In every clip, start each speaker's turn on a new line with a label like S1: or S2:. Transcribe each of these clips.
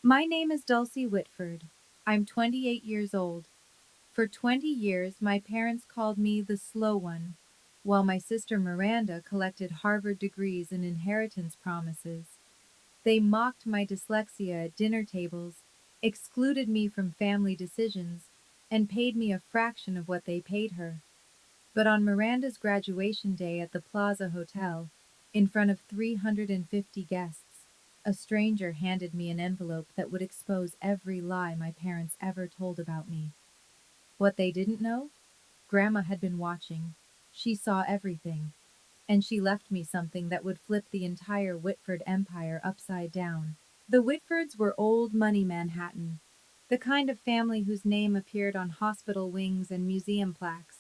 S1: My name is Dulcie Whitford. I'm 28 years old. For 20 years, my parents called me the slow one, while my sister Miranda collected Harvard degrees and inheritance promises. They mocked my dyslexia at dinner tables, excluded me from family decisions, and paid me a fraction of what they paid her. But on Miranda's graduation day at the Plaza Hotel, in front of 350 guests, a stranger handed me an envelope that would expose every lie my parents ever told about me. What they didn't know? Grandma had been watching. She saw everything. And she left me something that would flip the entire Whitford empire upside down. The Whitfords were old money Manhattan, the kind of family whose name appeared on hospital wings and museum plaques.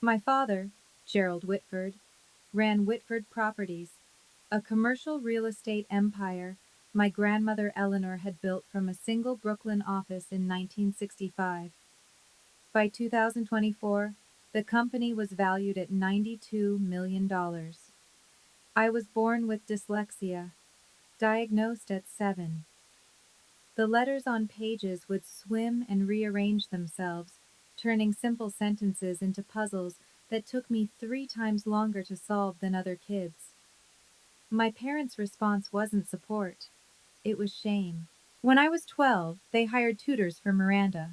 S1: My father, Gerald Whitford, ran Whitford Properties, a commercial real estate empire my grandmother Eleanor had built from a single Brooklyn office in 1965. By 2024, the company was valued at $92 million. I was born with dyslexia, diagnosed at 7. The letters on pages would swim and rearrange themselves, turning simple sentences into puzzles that took me 3 times longer to solve than other kids. My parents' response wasn't support, it was shame. When I was 12, they hired tutors for Miranda.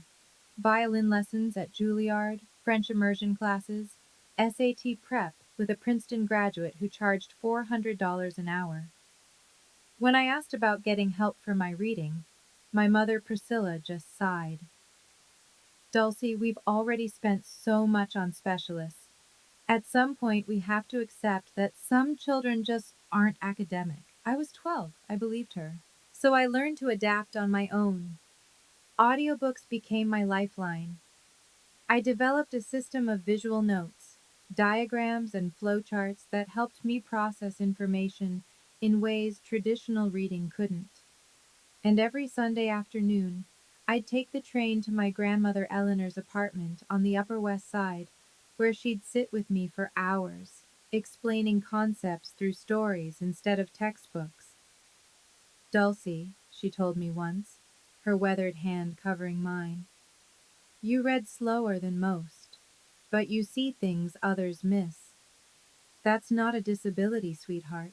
S1: Violin lessons at Juilliard, French immersion classes, SAT prep with a Princeton graduate who charged $400 an hour. When I asked about getting help for my reading, my mother Priscilla just sighed. Dulcie, we've already spent so much on specialists. At some point, we have to accept that some children just aren't academic. I was 12, I believed her. So I learned to adapt on my own. Audiobooks became my lifeline. I developed a system of visual notes, diagrams, and flowcharts that helped me process information in ways traditional reading couldn't. And every Sunday afternoon, I'd take the train to my grandmother Eleanor's apartment on the Upper West Side, where she'd sit with me for hours, explaining concepts through stories instead of textbooks. Dulcie, she told me once, her weathered hand covering mine, you read slower than most, but you see things others miss. That's not a disability, sweetheart.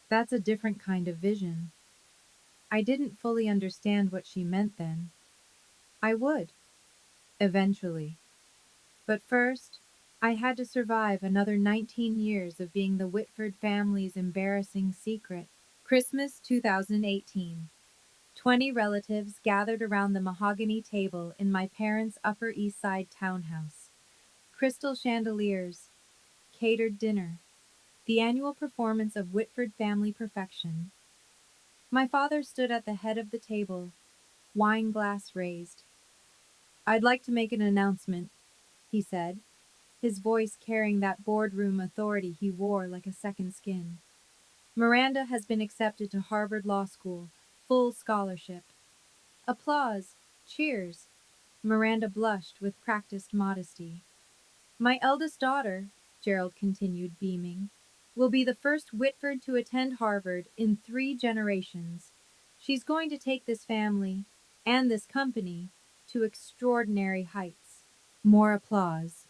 S1: That's a different kind of vision. I didn't fully understand what she meant then. I would, eventually. But first, I had to survive another 19 years of being the Whitford family's embarrassing secret. Christmas 2018. 20 relatives gathered around the mahogany table in my parents' Upper East Side townhouse. Crystal chandeliers, catered dinner, the annual performance of Whitford family perfection. My father stood at the head of the table, wine glass raised. I'd like to make an announcement, he said, his voice carrying that boardroom authority he wore like a second skin. Miranda has been accepted to Harvard Law School, full scholarship. Applause, cheers. Miranda blushed with practiced modesty. My eldest daughter, Gerald continued, beaming, will be the first Whitford to attend Harvard in 3 generations. She's going to take this family, and this company, to extraordinary heights. More applause.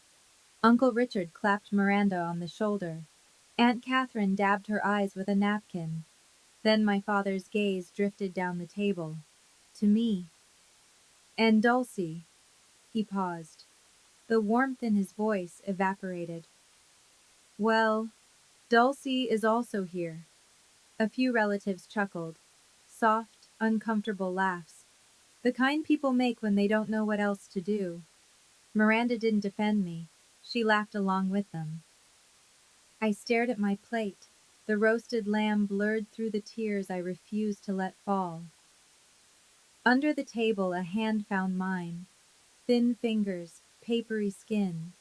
S1: Uncle Richard clapped Miranda on the shoulder. Aunt Catherine dabbed her eyes with a napkin. Then my father's gaze drifted down the table. To me. And Dulcie. He paused. The warmth in his voice evaporated. Well, Dulcie is also here. A few relatives chuckled. Soft, uncomfortable laughs. The kind people make when they don't know what else to do. Miranda didn't defend me. She laughed along with them. I stared at my plate. The roasted lamb blurred through the tears I refused to let fall. Under the table, a hand found mine. Thin fingers, papery skin.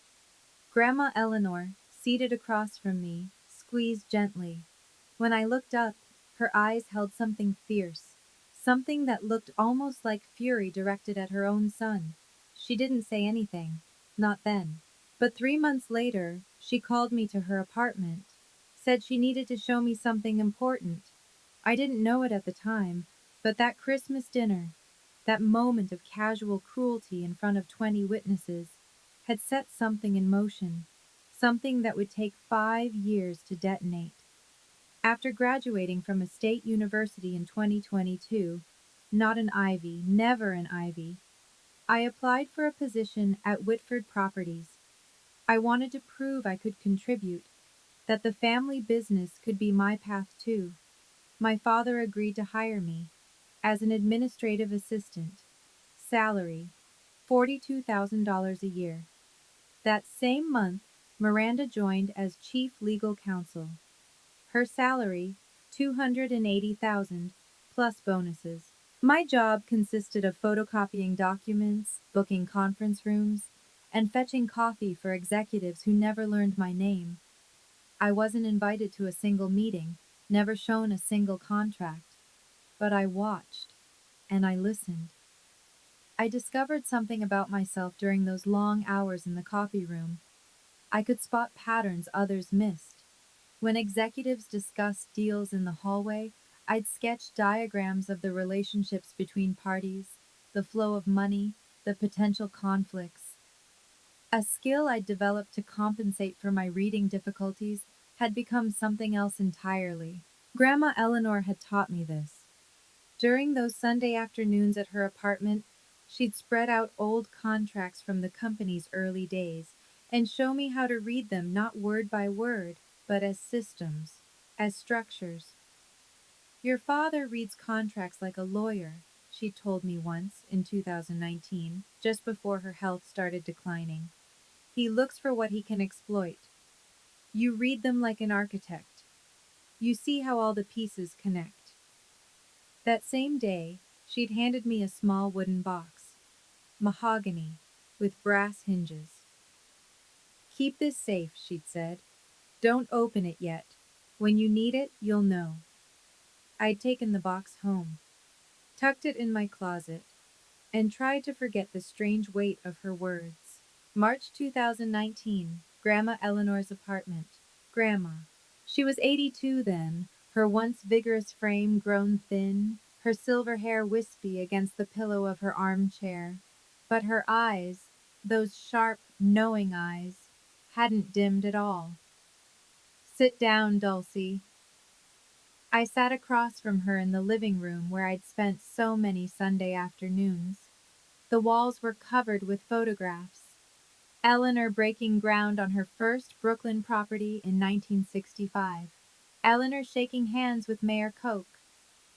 S1: Grandma Eleanor, seated across from me, squeezed gently. When I looked up, her eyes held something fierce, something that looked almost like fury directed at her own son. She didn't say anything, not then. But 3 months later, she called me to her apartment, said she needed to show me something important. I didn't know it at the time, But that Christmas dinner, that moment of casual cruelty in front of 20 witnesses, had set something in motion, something that would take 5 years to detonate. After graduating from a state university in 2022, not an Ivy, never an Ivy, I applied for a position at Whitford Properties. I wanted to prove I could contribute, that the family business could be my path too. My father agreed to hire me as an administrative assistant. Salary $42,000 a year. That same month, Miranda joined as chief legal counsel. Her salary $280,000 plus bonuses. My job consisted of photocopying documents, booking conference rooms, and fetching coffee for executives who never learned my name. I wasn't invited to a single meeting, never shown a single contract, but I watched and I listened. I discovered something about myself during those long hours in the coffee room. I could spot patterns others missed. When executives discussed deals in the hallway, I'd sketch diagrams of the relationships between parties, the flow of money, the potential conflicts. A skill I'd developed to compensate for my reading difficulties had become something else entirely. Grandma Eleanor had taught me this. During those Sunday afternoons at her apartment, she'd spread out old contracts from the company's early days and show me how to read them not word by word, but as systems, as structures. Your father reads contracts like a lawyer, she told me once in 2019, just before her health started declining. He looks for what he can exploit. You read them like an architect. You see how all the pieces connect. That same day, she'd handed me a small wooden box, mahogany, with brass hinges. Keep this safe, she'd said. Don't open it yet. When you need it, you'll know. I'd taken the box home, tucked it in my closet, and tried to forget the strange weight of her words. March 2019, Grandma Eleanor's apartment. Grandma. She was 82 then, her once vigorous frame grown thin, her silver hair wispy against the pillow of her armchair. But her eyes, those sharp, knowing eyes, hadn't dimmed at all. Sit down, Dulcie. I sat across from her in the living room where I'd spent so many Sunday afternoons. The walls were covered with photographs. Eleanor breaking ground on her first Brooklyn property in 1965. Eleanor shaking hands with Mayor Koch.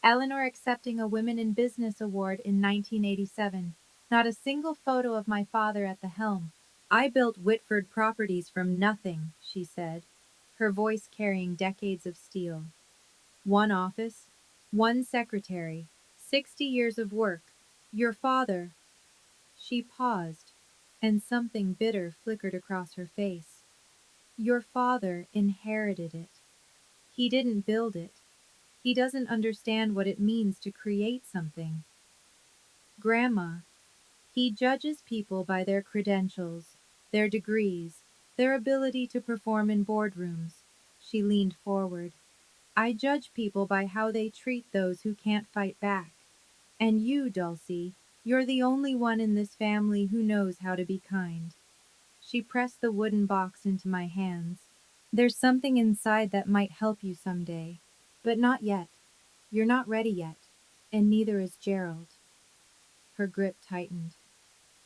S1: Eleanor accepting a Women in Business award in 1987. Not a single photo of my father at the helm. I built Whitford Properties from nothing, she said, her voice carrying decades of steel. One office, one secretary, 60 years of work. Your father. She paused, and something bitter flickered across her face. Your father inherited it. He didn't build it. He doesn't understand what it means to create something. Grandma, he judges people by their credentials, their degrees, their ability to perform in boardrooms. She leaned forward. I judge people by how they treat those who can't fight back. And you, Dulcie, you're the only one in this family who knows how to be kind. She pressed the wooden box into my hands. There's something inside that might help you someday, but not yet. You're not ready yet, and neither is Gerald. Her grip tightened.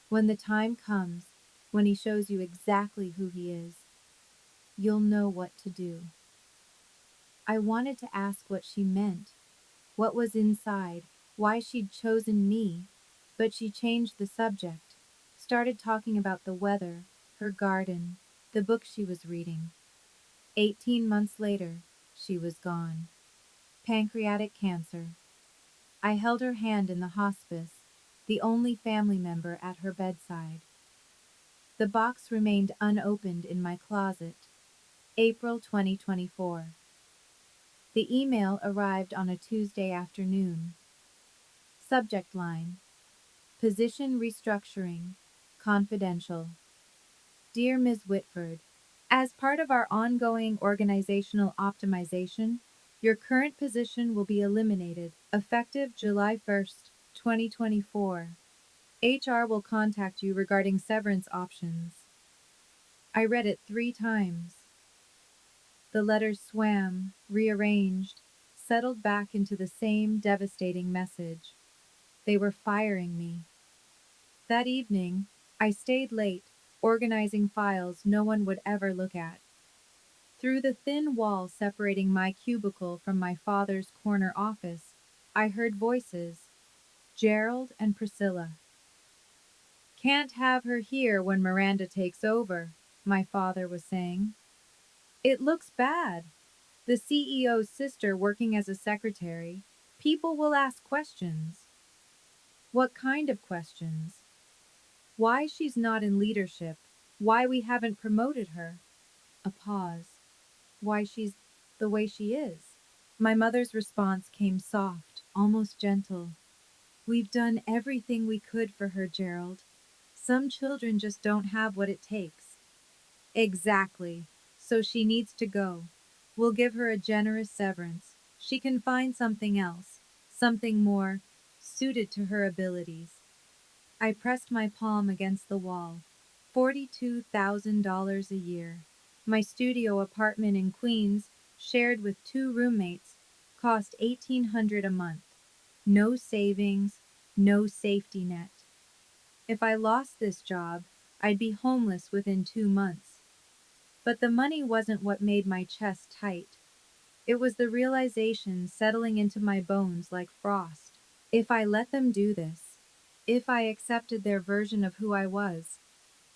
S1: When the time comes, when he shows you exactly who he is, you'll know what to do. I wanted to ask what she meant, what was inside, why she'd chosen me, but she changed the subject, started talking about the weather, her garden, the book she was reading. 18 months later, she was gone. Pancreatic cancer. I held her hand in the hospice, the only family member at her bedside. The box remained unopened in my closet. April 2024. The email arrived on a Tuesday afternoon. Subject line: Position restructuring. Confidential. Dear Ms. Whitford, as part of our ongoing organizational optimization, your current position will be eliminated Effective July 1st, 2024. HR will contact you regarding severance options. I read it 3 times. The letters swam, rearranged, settled back into the same devastating message. They were firing me. That evening, I stayed late, organizing files no one would ever look at. Through the thin wall separating my cubicle from my father's corner office, I heard voices. Gerald and Priscilla. Can't have her here when Miranda takes over, my father was saying. It looks bad. The CEO's sister working as a secretary. People will ask questions. What kind of questions? Why she's not in leadership? Why we haven't promoted her? A pause. Why she's the way she is? My mother's response came soft, almost gentle. We've done everything we could for her, Gerald. Some children just don't have what it takes. Exactly. So she needs to go. We'll give her a generous severance. She can find something else, something more suited to her abilities. I pressed my palm against the wall. $42,000 a year. My studio apartment in Queens, shared with 2 roommates, cost $1,800 a month. No savings, no safety net. If I lost this job, I'd be homeless within 2 months. But the money wasn't what made my chest tight. It was the realization settling into my bones like frost. If I let them do this, if I accepted their version of who I was,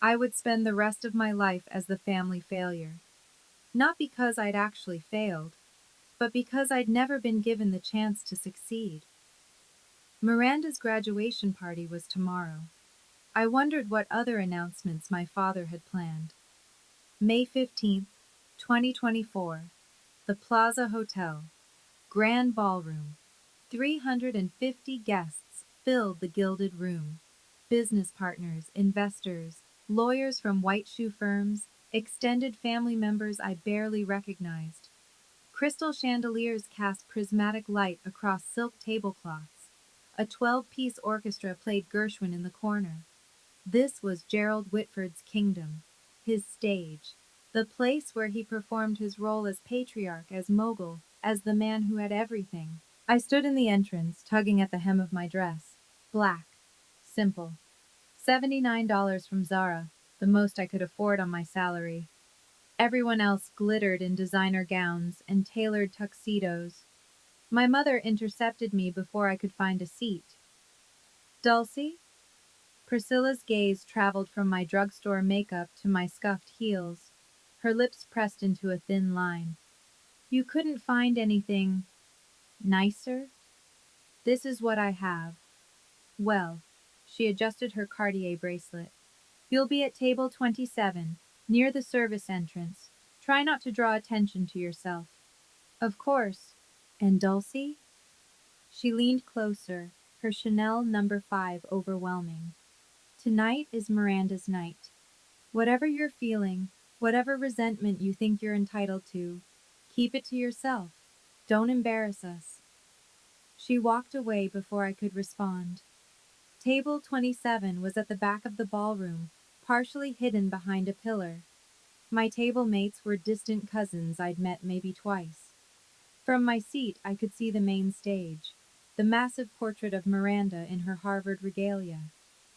S1: I would spend the rest of my life as the family failure. Not because I'd actually failed, but because I'd never been given the chance to succeed. Miranda's graduation party was tomorrow. I wondered what other announcements my father had planned. May 15th, 2024. The Plaza Hotel. Grand Ballroom. 350 guests filled the gilded room. Business partners, investors, lawyers from white shoe firms, extended family members I barely recognized. Crystal chandeliers cast prismatic light across silk tablecloths. A 12-piece orchestra played Gershwin in the corner. This was Gerald Whitford's kingdom, his stage, the place where he performed his role as patriarch, as mogul, as the man who had everything. I stood in the entrance, tugging at the hem of my dress. Black. Simple. $79 from Zara, the most I could afford on my salary. Everyone else glittered in designer gowns and tailored tuxedos. My mother intercepted me before I could find a seat. Dulcie? Priscilla's gaze traveled from my drugstore makeup to my scuffed heels, her lips pressed into a thin line. You couldn't find anything nicer? This is what I have. Well, she adjusted her Cartier bracelet. You'll be at table 27, near the service entrance. Try not to draw attention to yourself. Of course. And Dulcie? She leaned closer, her Chanel No. 5 overwhelming. Tonight is Miranda's night. Whatever you're feeling, whatever resentment you think you're entitled to, keep it to yourself. Don't embarrass us. She walked away before I could respond. Table 27 was at the back of the ballroom, partially hidden behind a pillar. My table mates were distant cousins I'd met maybe twice. From my seat, I could see the main stage, the massive portrait of Miranda in her Harvard regalia,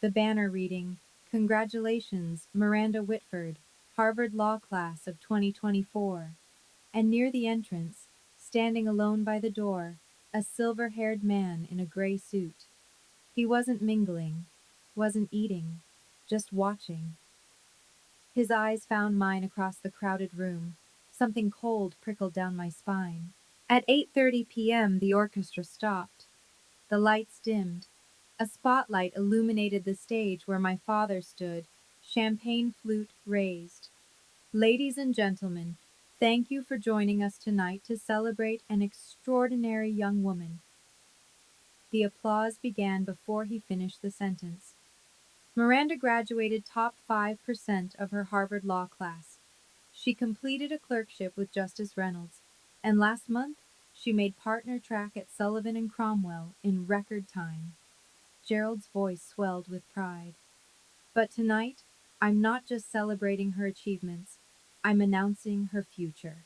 S1: the banner reading, "Congratulations, Miranda Whitford, Harvard Law Class of 2024. And near the entrance, standing alone by the door, a silver-haired man in a gray suit. He wasn't mingling, wasn't eating, just watching. His eyes found mine across the crowded room. Something cold prickled down my spine. At 8:30 p.m., the orchestra stopped. The lights dimmed. A spotlight illuminated the stage where my father stood, champagne flute raised. Ladies and gentlemen, thank you for joining us tonight to celebrate an extraordinary young woman. The applause began before he finished the sentence. Miranda graduated top 5% of her Harvard Law class. She completed a clerkship with Justice Reynolds, and last month, She made partner track at Sullivan and Cromwell in record time. Gerald's voice swelled with pride. But tonight, I'm not just celebrating her achievements, I'm announcing her future.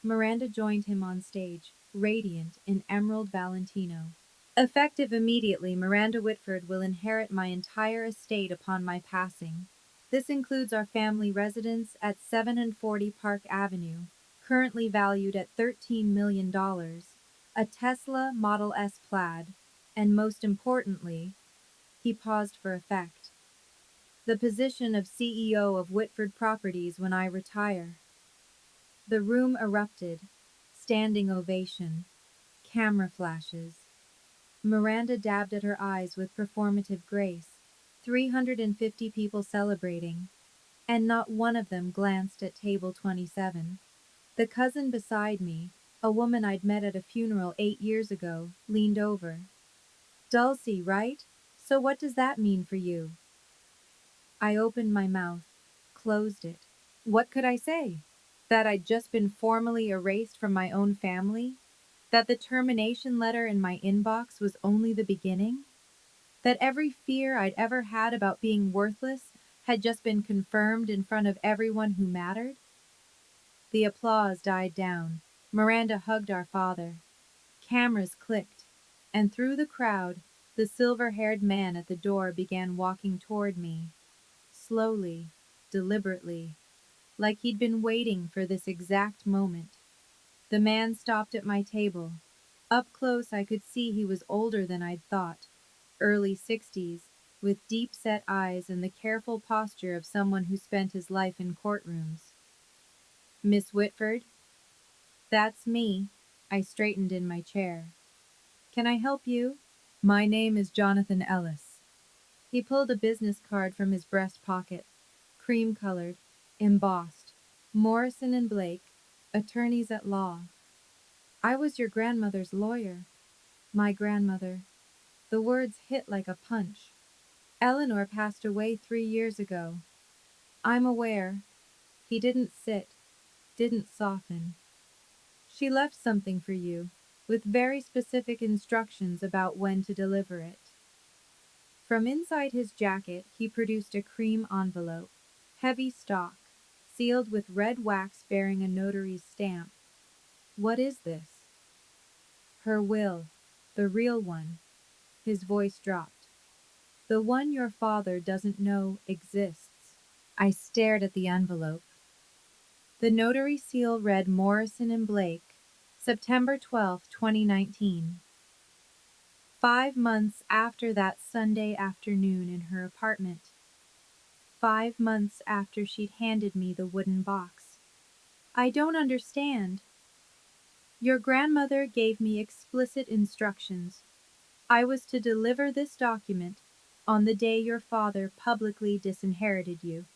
S1: Miranda joined him on stage, radiant in emerald Valentino. Effective immediately, Miranda Whitford will inherit my entire estate upon my passing. This includes our family residence at 740 Park Avenue, currently valued at $13 million, a Tesla Model S Plaid, and most importantly, he paused for effect, the position of CEO of Whitford Properties when I retire. The room erupted, standing ovation, camera flashes. Miranda dabbed at her eyes with performative grace, 350 people celebrating, and not one of them glanced at table 27. The cousin beside me, a woman I'd met at a funeral 8 years ago, leaned over. Dulcie, right? So what does that mean for you? I opened my mouth, closed it. What could I say? That I'd just been formally erased from my own family? That the termination letter in my inbox was only the beginning? That every fear I'd ever had about being worthless had just been confirmed in front of everyone who mattered? The applause died down. Miranda hugged our father. Cameras clicked, and through the crowd, the silver-haired man at the door began walking toward me. Slowly, deliberately, like he'd been waiting for this exact moment. The man stopped at my table. Up close, I could see he was older than I'd thought, early 60s, with deep-set eyes and the careful posture of someone who spent his life in courtrooms. Miss Whitford? That's me. I straightened in my chair. Can I help you? My name is Jonathan Ellis. He pulled a business card from his breast pocket, cream-colored, embossed. Morrison and Blake, attorneys at law. I was your grandmother's lawyer. My grandmother. The words hit like a punch. Eleanor passed away 3 years ago. I'm aware. He didn't sit, didn't soften. She left something for you, with very specific instructions about when to deliver it. From inside his jacket, he produced a cream envelope, heavy stock, sealed with red wax bearing a notary's stamp. What is this? Her will, the real one. His voice dropped. The one your father doesn't know exists. I stared at the envelope. The notary seal read Morrison and Blake, September 12, 2019. 5 months after that Sunday afternoon in her apartment. 5 months after she'd handed me the wooden box. I don't understand. Your grandmother gave me explicit instructions. I was to deliver this document on the day your father publicly disinherited you.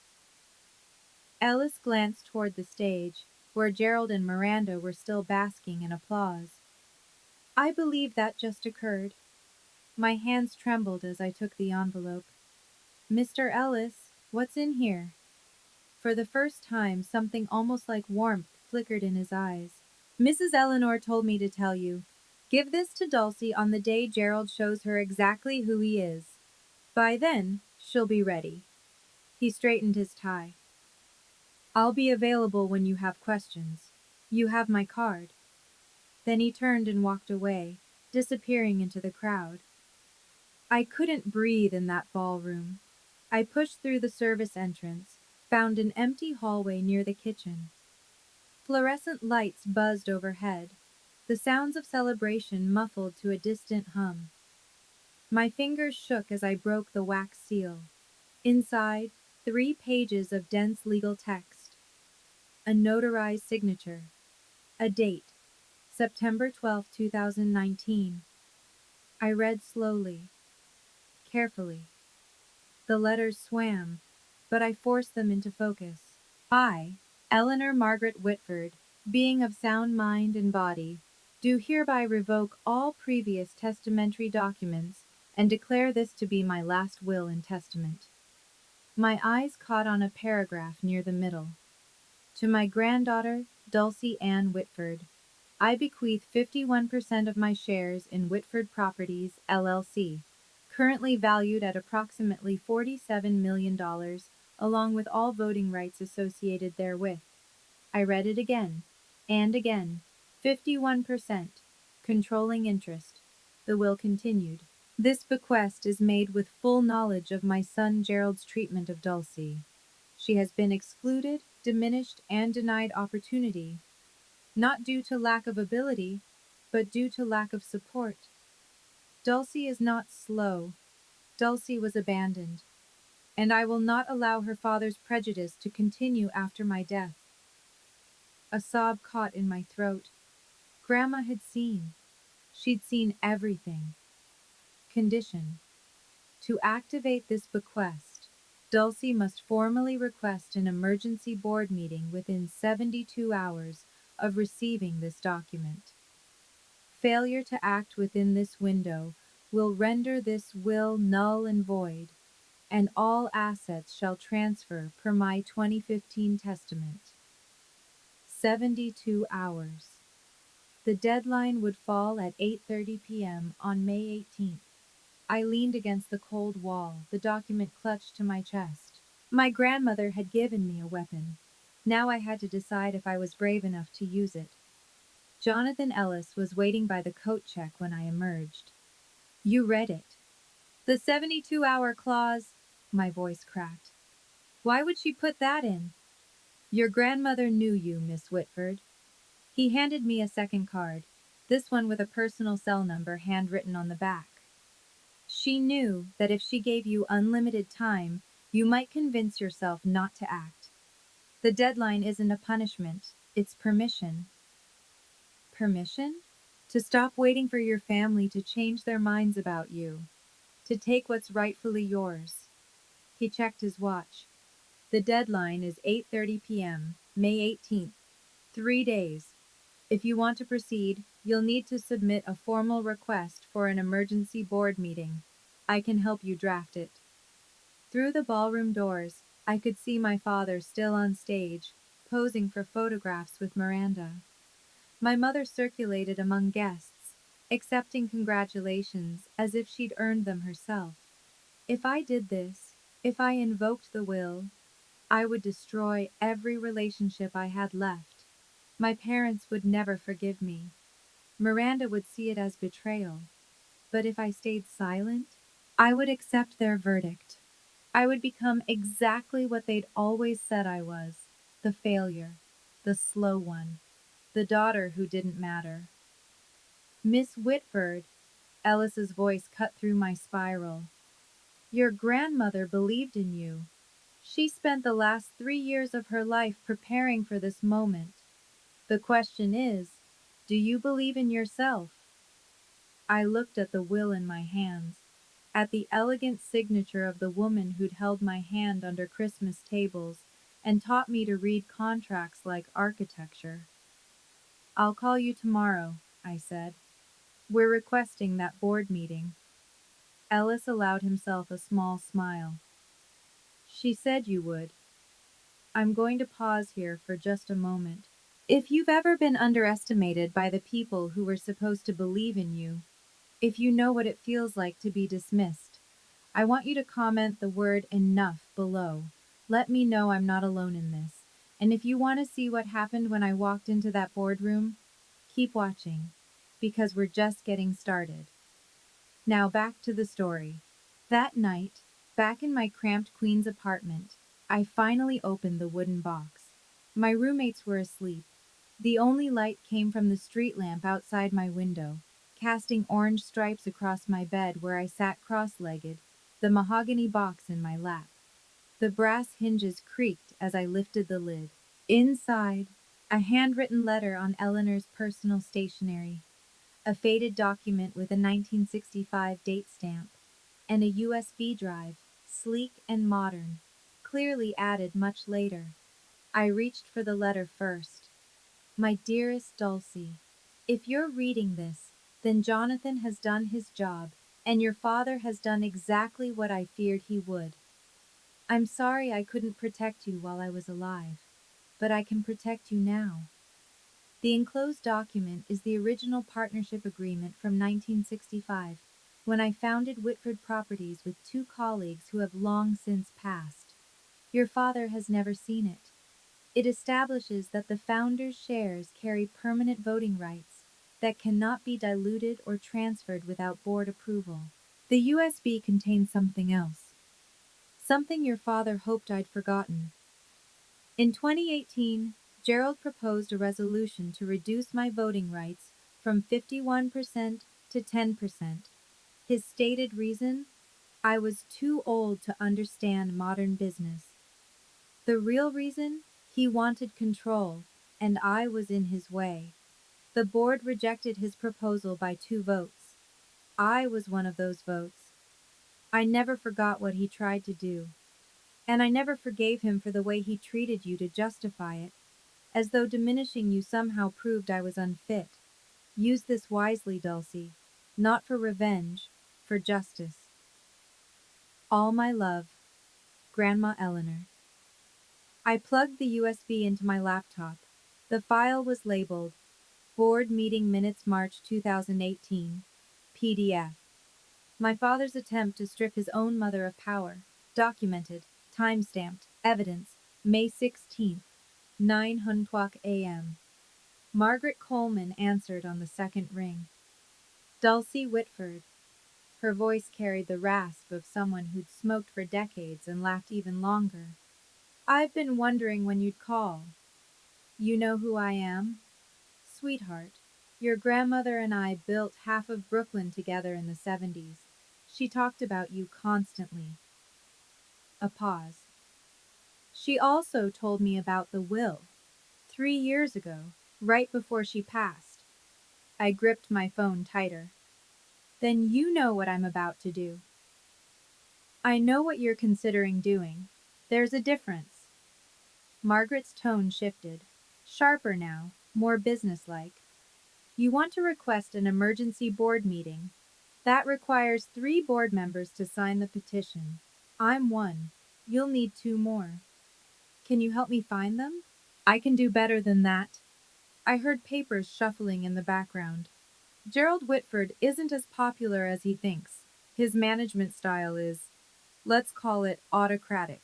S1: Ellis glanced toward the stage, where Gerald and Miranda were still basking in applause. I believe that just occurred. My hands trembled as I took the envelope. Mr. Ellis, what's in here? For the first time, something almost like warmth flickered in his eyes. Mrs. Eleanor told me to tell you. Give this to Dulcie on the day Gerald shows her exactly who he is. By then, she'll be ready. He straightened his tie. I'll be available when you have questions. You have my card. Then he turned and walked away, disappearing into the crowd. I couldn't breathe in that ballroom. I pushed through the service entrance, found an empty hallway near the kitchen. Fluorescent lights buzzed overhead, the sounds of celebration muffled to a distant hum. My fingers shook as I broke the wax seal. Inside, 3 pages of dense legal text. A notarized signature. A date, September 12, 2019. I read slowly, carefully. The letters swam, but I forced them into focus. I, Eleanor Margaret Whitford, being of sound mind and body, do hereby revoke all previous testamentary documents and declare this to be my last will and testament. My eyes caught on a paragraph near the middle. To my granddaughter, Dulcie Ann Whitford. I bequeath 51% of my shares in Whitford Properties, LLC, currently valued at approximately $47 million, along with all voting rights associated therewith. I read it again and again. 51%. Controlling interest. The will continued. This bequest is made with full knowledge of my son Gerald's treatment of Dulcie. She has been excluded, diminished, and denied opportunity, not due to lack of ability, but due to lack of support. Dulcie is not slow. Dulcie was abandoned, and I will not allow her father's prejudice to continue after my death. A sob caught in my throat. Grandma had seen. She'd seen everything. Condition. To activate this bequest, Dulcie must formally request an emergency board meeting within 72 hours of receiving this document. Failure to act within this window will render this will null and void, and all assets shall transfer per my 2015 testament. 72 hours. The deadline would fall at 8:30 p.m. on May 18th. I leaned against the cold wall, the document clutched to my chest. My grandmother had given me a weapon. Now I had to decide if I was brave enough to use it. Jonathan Ellis was waiting by the coat check when I emerged. You read it. The 72-hour clause, my voice cracked. Why would she put that in? Your grandmother knew you, Miss Whitford. He handed me a second card, this one with a personal cell number handwritten on the back. She knew that if she gave you unlimited time, you might convince yourself not to act. The deadline isn't a punishment, it's permission. Permission? To stop waiting for your family to change their minds about you. To take what's rightfully yours. He checked his watch. The deadline is 8:30 p.m., May 18th. 3 days. If you want to proceed, you'll need to submit a formal request for an emergency board meeting. I can help you draft it. Through the ballroom doors, I could see my father still on stage, posing for photographs with Miranda. My mother circulated among guests, accepting congratulations as if she'd earned them herself. If I did this, if I invoked the will, I would destroy every relationship I had left. My parents would never forgive me. Miranda would see it as betrayal. But if I stayed silent, I would accept their verdict. I would become exactly what they'd always said I was, the failure, the slow one, the daughter who didn't matter. Miss Whitford, Ellis's voice cut through my spiral. Your grandmother believed in you. She spent the last 3 years of her life preparing for this moment. The question is, do you believe in yourself? I looked at the will in my hands, at the elegant signature of the woman who'd held my hand under Christmas tables and taught me to read contracts like architecture. I'll call you tomorrow, I said. We're requesting that board meeting. Ellis allowed himself a small smile. She said you would. I'm going to pause here for just a moment. If you've ever been underestimated by the people who were supposed to believe in you, if you know what it feels like to be dismissed, I want you to comment the word enough below. Let me know I'm not alone in this. And if you want to see what happened when I walked into that boardroom, keep watching, because we're just getting started. Now back to the story. That night, back in my cramped Queens apartment, I finally opened the wooden box. My roommates were asleep. The only light came from the street lamp outside my window, casting orange stripes across my bed where I sat cross-legged, the mahogany box in my lap. The brass hinges creaked as I lifted the lid. Inside, a handwritten letter on Eleanor's personal stationery, a faded document with a 1965 date stamp, and a USB drive, sleek and modern, clearly added much later. I reached for the letter first. My dearest Dulcie, if you're reading this, then Jonathan has done his job, and your father has done exactly what I feared he would. I'm sorry I couldn't protect you while I was alive, but I can protect you now. The enclosed document is the original partnership agreement from 1965, when I founded Whitford Properties with two colleagues who have long since passed. Your father has never seen it. It establishes that the founder's shares carry permanent voting rights that cannot be diluted or transferred without board approval. The USB contains something else, something your father hoped I'd forgotten. In 2018, Gerald proposed a resolution to reduce my voting rights from 51% to 10%. His stated reason? I was too old to understand modern business. The real reason? He wanted control, and I was in his way. The board rejected his proposal by 2 votes. I was one of those votes. I never forgot what he tried to do, and I never forgave him for the way he treated you to justify it, as though diminishing you somehow proved I was unfit. Use this wisely, Dulcie, not for revenge, for justice. All my love, Grandma Eleanor. I plugged the USB into my laptop. The file was labeled Board Meeting Minutes March 2018, PDF. My father's attempt to strip his own mother of power. Documented, time-stamped, evidence, May 16th, 9:00 a.m. Margaret Coleman answered on the second ring. Dulcie Whitford. Her voice carried the rasp of someone who'd smoked for decades and laughed even longer. I've been wondering when you'd call. You know who I am? Sweetheart, your grandmother and I built half of Brooklyn together in the 70s. She talked about you constantly. A pause. She also told me about the will. 3 years ago, right before she passed. I gripped my phone tighter. Then you know what I'm about to do. I know what you're considering doing. There's a difference. Margaret's tone shifted. Sharper now, more businesslike. You want to request an emergency board meeting. That requires 3 board members to sign the petition. I'm one. You'll need 2 more. Can you help me find them? I can do better than that. I heard papers shuffling in the background. Gerald Whitford isn't as popular as he thinks. His management style is, let's call it autocratic.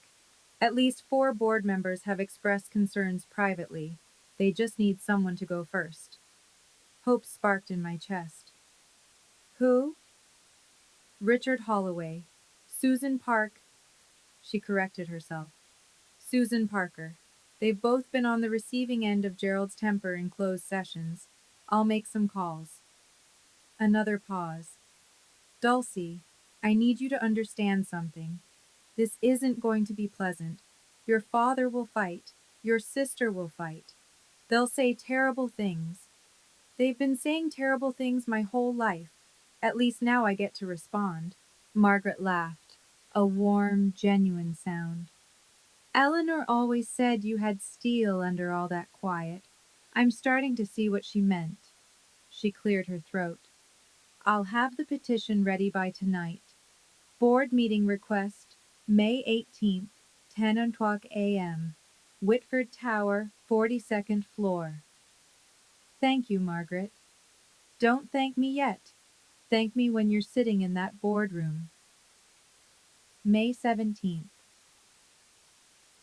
S1: At least 4 board members have expressed concerns privately. They just need someone to go first. Hope sparked in my chest. Who? Richard Holloway. Susan Park. She corrected herself. Susan Parker. They've both been on the receiving end of Gerald's temper in closed sessions. I'll make some calls. Another pause. Dulcie, I need you to understand something. This isn't going to be pleasant. Your father will fight. Your sister will fight. They'll say terrible things. They've been saying terrible things my whole life. At least now I get to respond. Margaret laughed. A warm, genuine sound. Eleanor always said you had steel under all that quiet. I'm starting to see what she meant. She cleared her throat. I'll have the petition ready by tonight. Board meeting request, May 18th, 10:00 a.m. Whitford Tower, 42nd floor. Thank you, Margaret. Don't thank me yet. Thank me when you're sitting in that boardroom. May 17th.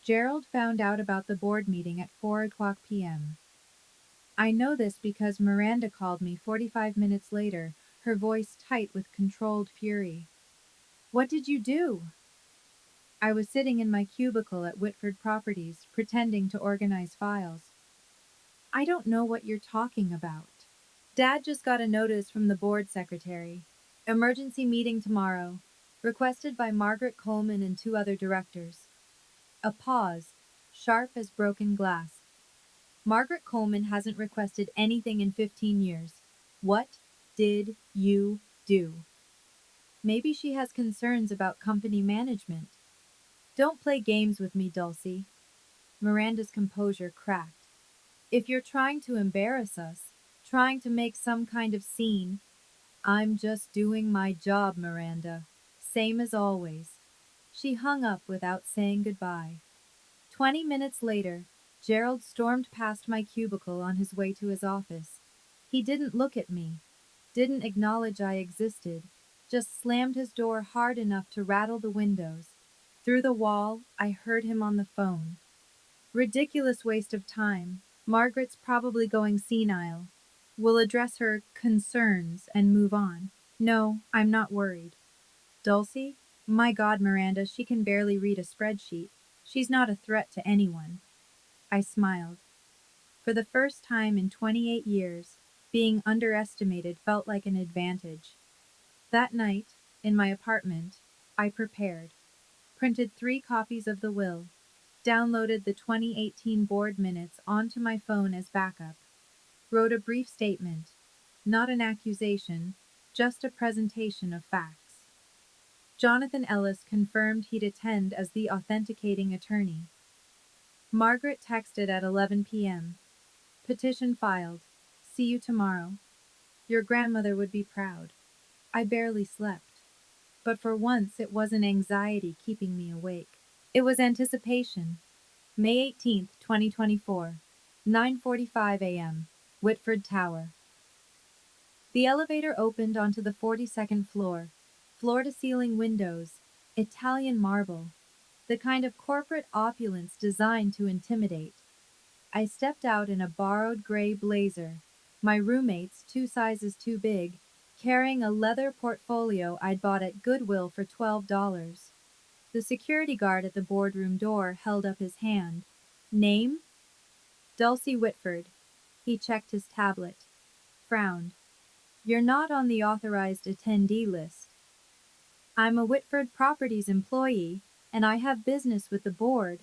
S1: Gerald found out about the board meeting at 4:00 p.m. I know this because Miranda called me 45 minutes later, her voice tight with controlled fury. What did you do? I was sitting in my cubicle at Whitford Properties, pretending to organize files. I don't know what you're talking about. Dad just got a notice from the board secretary. Emergency meeting tomorrow. Requested by Margaret Coleman and 2 other directors. A pause, sharp as broken glass. Margaret Coleman hasn't requested anything in 15 years. What did you do? Maybe she has concerns about company management. Don't play games with me, Dulcie. Miranda's composure cracked. If you're trying to embarrass us, trying to make some kind of scene, I'm just doing my job, Miranda. Same as always. She hung up without saying goodbye. 20 minutes later, Gerald stormed past my cubicle on his way to his office. He didn't look at me, didn't acknowledge I existed, just slammed his door hard enough to rattle the windows. Through the wall, I heard him on the phone. Ridiculous waste of time. Margaret's probably going senile. We'll address her concerns and move on. No, I'm not worried. Dulcie? My God, Miranda, she can barely read a spreadsheet. She's not a threat to anyone. I smiled. For the first time in 28 years, being underestimated felt like an advantage. That night, in my apartment, I prepared, printed 3 copies of the will, downloaded the 2018 board minutes onto my phone as backup, wrote a brief statement, not an accusation, just a presentation of facts. Jonathan Ellis confirmed he'd attend as the authenticating attorney. Margaret texted at 11 p.m. Petition filed. See you tomorrow. Your grandmother would be proud. I barely slept. But for once it wasn't anxiety keeping me awake. It was anticipation. May 18th, 2024, 9:45 a.m., Whitford Tower. The elevator opened onto the 42nd floor, floor-to-ceiling windows, Italian marble, the kind of corporate opulence designed to intimidate. I stepped out in a borrowed gray blazer, my roommates 2 sizes too big, carrying a leather portfolio I'd bought at Goodwill for $12. The security guard at the boardroom door held up his hand. Name? Dulcie Whitford. He checked his tablet, frowned. You're not on the authorized attendee list. I'm a Whitford Properties employee, and I have business with the board.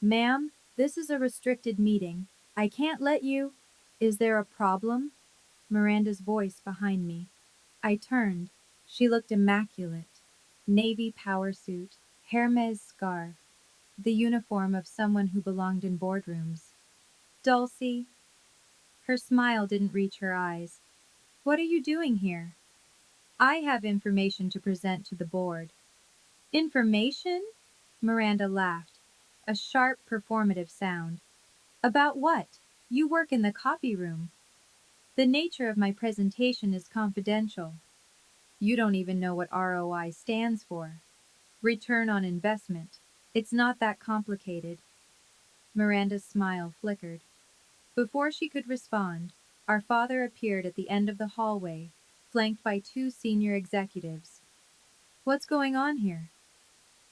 S1: Ma'am, this is a restricted meeting. I can't let you. Is there a problem? Miranda's voice behind me. I turned. She looked immaculate. Navy power suit, Hermes scarf, the uniform of someone who belonged in boardrooms. Dulcie. Her smile didn't reach her eyes. What are you doing here? I have information to present to the board. Information? Miranda laughed. A sharp, performative sound. About what? You work in the copy room. The nature of my presentation is confidential. You don't even know what ROI stands for. Return on investment. It's not that complicated. Miranda's smile flickered. Before she could respond, our father appeared at the end of the hallway, flanked by 2 senior executives. What's going on here?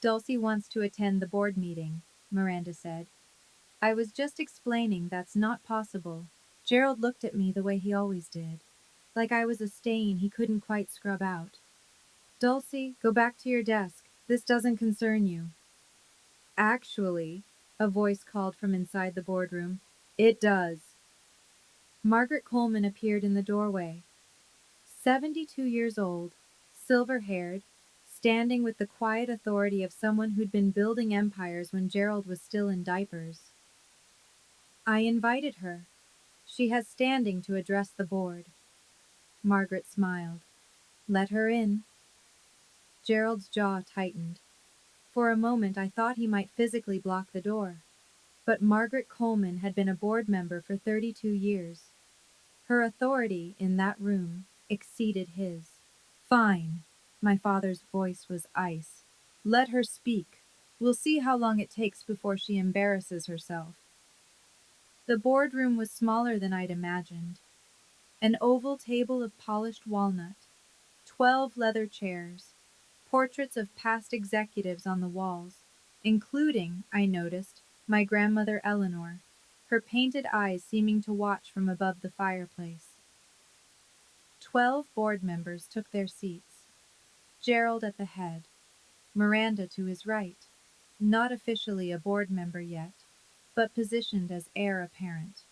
S1: Dulcie wants to attend the board meeting, Miranda said. I was just explaining that's not possible. Gerald looked at me the way he always did, like I was a stain he couldn't quite scrub out. Dulcie, go back to your desk. This doesn't concern you. Actually, a voice called from inside the boardroom, it does. Margaret Coleman appeared in the doorway. 72 years old, silver-haired, standing with the quiet authority of someone who'd been building empires when Gerald was still in diapers. I invited her. She has standing to address the board. Margaret smiled. Let her in. Gerald's jaw tightened. For a moment I thought he might physically block the door. But Margaret Coleman had been a board member for 32 years. Her authority in that room exceeded his. Fine. My father's voice was ice. Let her speak. We'll see how long it takes before she embarrasses herself. The boardroom was smaller than I'd imagined. An oval table of polished walnut, 12 leather chairs, portraits of past executives on the walls, including, I noticed, my grandmother Eleanor, her painted eyes seeming to watch from above the fireplace. 12 board members took their seats. Gerald at the head, Miranda to his right, not officially a board member yet, but positioned as heir apparent.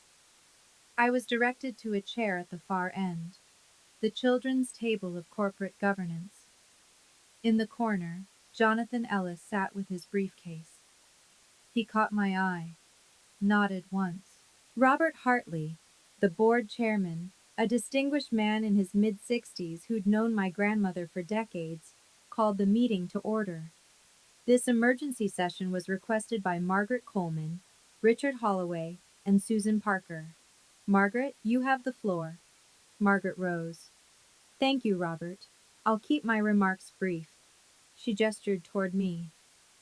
S1: I was directed to a chair at the far end, the children's table of corporate governance. In the corner, Jonathan Ellis sat with his briefcase. He caught my eye, nodded once. Robert Hartley, the board chairman, a distinguished man in his mid-60s who'd known my grandmother for decades, called the meeting to order. This emergency session was requested by Margaret Coleman, Richard Holloway, and Susan Parker. Margaret, you have the floor. Margaret rose. Thank you, Robert. I'll keep my remarks brief. She gestured toward me.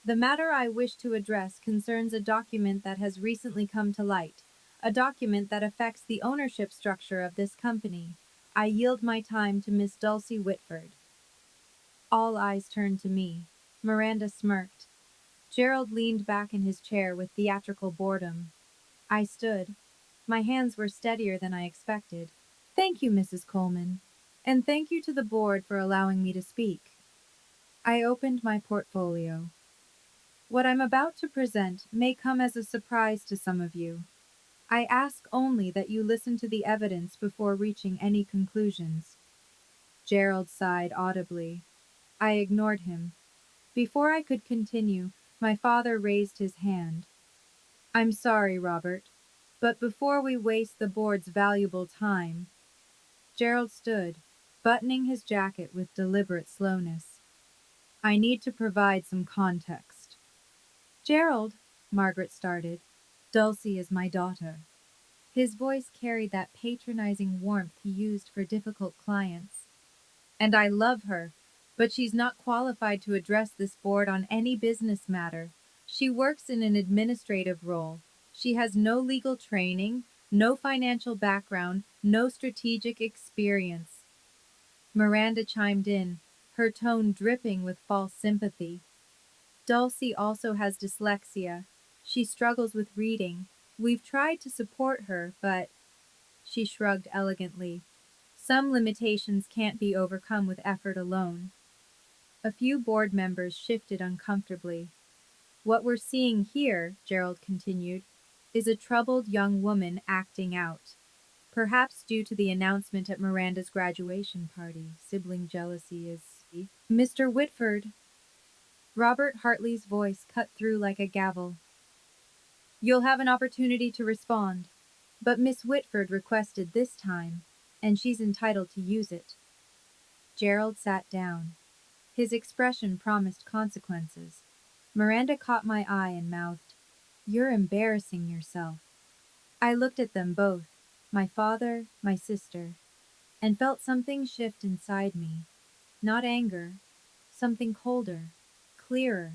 S1: The matter I wish to address concerns a document that has recently come to light, a document that affects the ownership structure of this company. I yield my time to Miss Dulcie Whitford. All eyes turned to me. Miranda smirked. Gerald leaned back in his chair with theatrical boredom. I stood. My hands were steadier than I expected. Thank you, Mrs. Coleman. And thank you to the board for allowing me to speak. I opened my portfolio. What I'm about to present may come as a surprise to some of you. I ask only that you listen to the evidence before reaching any conclusions. Gerald sighed audibly. I ignored him. Before I could continue, my father raised his hand. I'm sorry, Robert, but before we waste the board's valuable time. Gerald stood, buttoning his jacket with deliberate slowness. I need to provide some context. Gerald, Margaret started, Dulcie is my daughter. His voice carried that patronizing warmth he used for difficult clients. And I love her, but she's not qualified to address this board on any business matter. She works in an administrative role. She has no legal training, no financial background, no strategic experience. Miranda chimed in, her tone dripping with false sympathy. Dulcie also has dyslexia. She struggles with reading. We've tried to support her, but she shrugged elegantly. Some limitations can't be overcome with effort alone. A few board members shifted uncomfortably. What we're seeing here, Gerald continued, is a troubled young woman acting out. Perhaps due to the announcement at Miranda's graduation party, sibling jealousy is... Mr. Whitford. Robert Hartley's voice cut through like a gavel. You'll have an opportunity to respond, but Miss Whitford requested this time, and she's entitled to use it. Gerald sat down. His expression promised consequences. Miranda caught my eye and mouthed, You're embarrassing yourself. I looked at them both, my father, my sister, and felt something shift inside me. Not anger, something colder, clearer.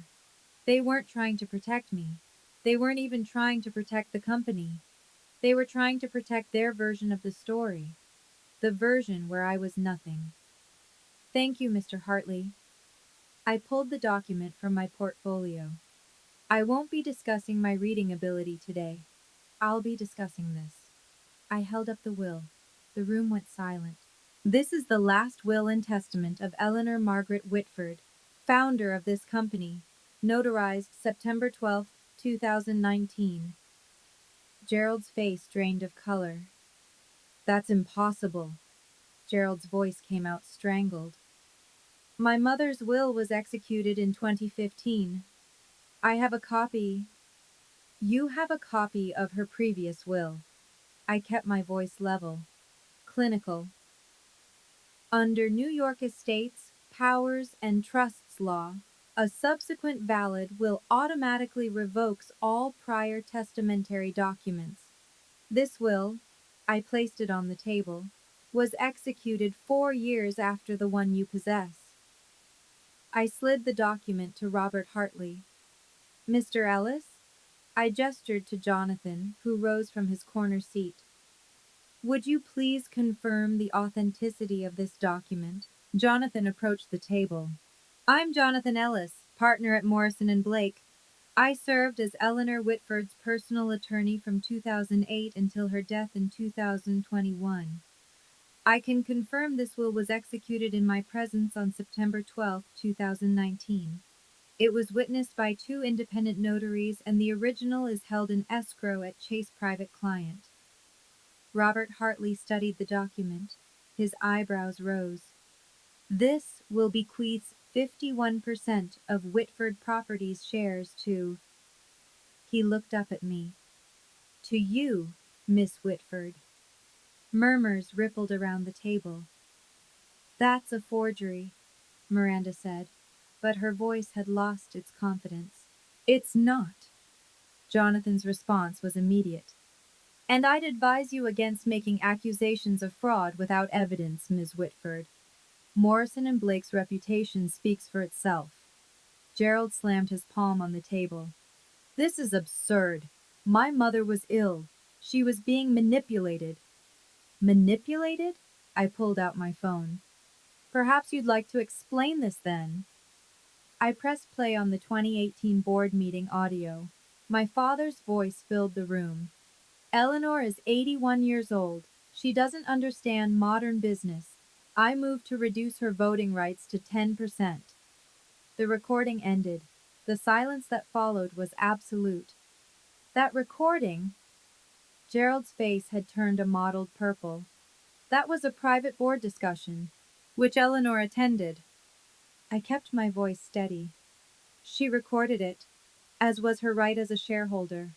S1: They weren't trying to protect me. They weren't even trying to protect the company. They were trying to protect their version of the story, the version where I was nothing. Thank you, Mr. Hartley. I pulled the document from my portfolio. I won't be discussing my reading ability today. I'll be discussing this. I held up the will. The room went silent. This is the last will and testament of Eleanor Margaret Whitford, founder of this company, notarized September 12, 2019. Gerald's face drained of color. That's impossible. Gerald's voice came out strangled. My mother's will was executed in 2015. I have a copy. You have a copy of her previous will. I kept my voice level. Clinical. Under New York Estates, Powers, and Trusts law, a subsequent valid will automatically revokes all prior testamentary documents. This will, I placed it on the table, was executed 4 years after the one you possess. I slid the document to Robert Hartley. Mr. Ellis? I gestured to Jonathan, who rose from his corner seat. Would you please confirm the authenticity of this document? Jonathan approached the table. I'm Jonathan Ellis, partner at Morrison and Blake. I served as Eleanor Whitford's personal attorney from 2008 until her death in 2021. I can confirm this will was executed in my presence on September 12, 2019. It was witnessed by 2 independent notaries, and the original is held in escrow at Chase Private Client. Robert Hartley studied the document. His eyebrows rose. This will bequeath 51% of Whitford Properties shares to... He looked up at me. To you, Miss Whitford. Murmurs rippled around the table. That's a forgery, Miranda said, but her voice had lost its confidence. It's not. Jonathan's response was immediate. And I'd advise you against making accusations of fraud without evidence, Ms. Whitford. Morrison and Blake's reputation speaks for itself. Gerald slammed his palm on the table. This is absurd. My mother was ill. She was being manipulated. Manipulated? I pulled out my phone. Perhaps you'd like to explain this then. I pressed play on the 2018 board meeting audio. My father's voice filled the room. Eleanor is 81 years old. She doesn't understand modern business. I moved to reduce her voting rights to 10%. The recording ended. The silence that followed was absolute. That recording? Gerald's face had turned a mottled purple. That was a private board discussion, which Eleanor attended. I kept my voice steady. She recorded it, as was her right as a shareholder.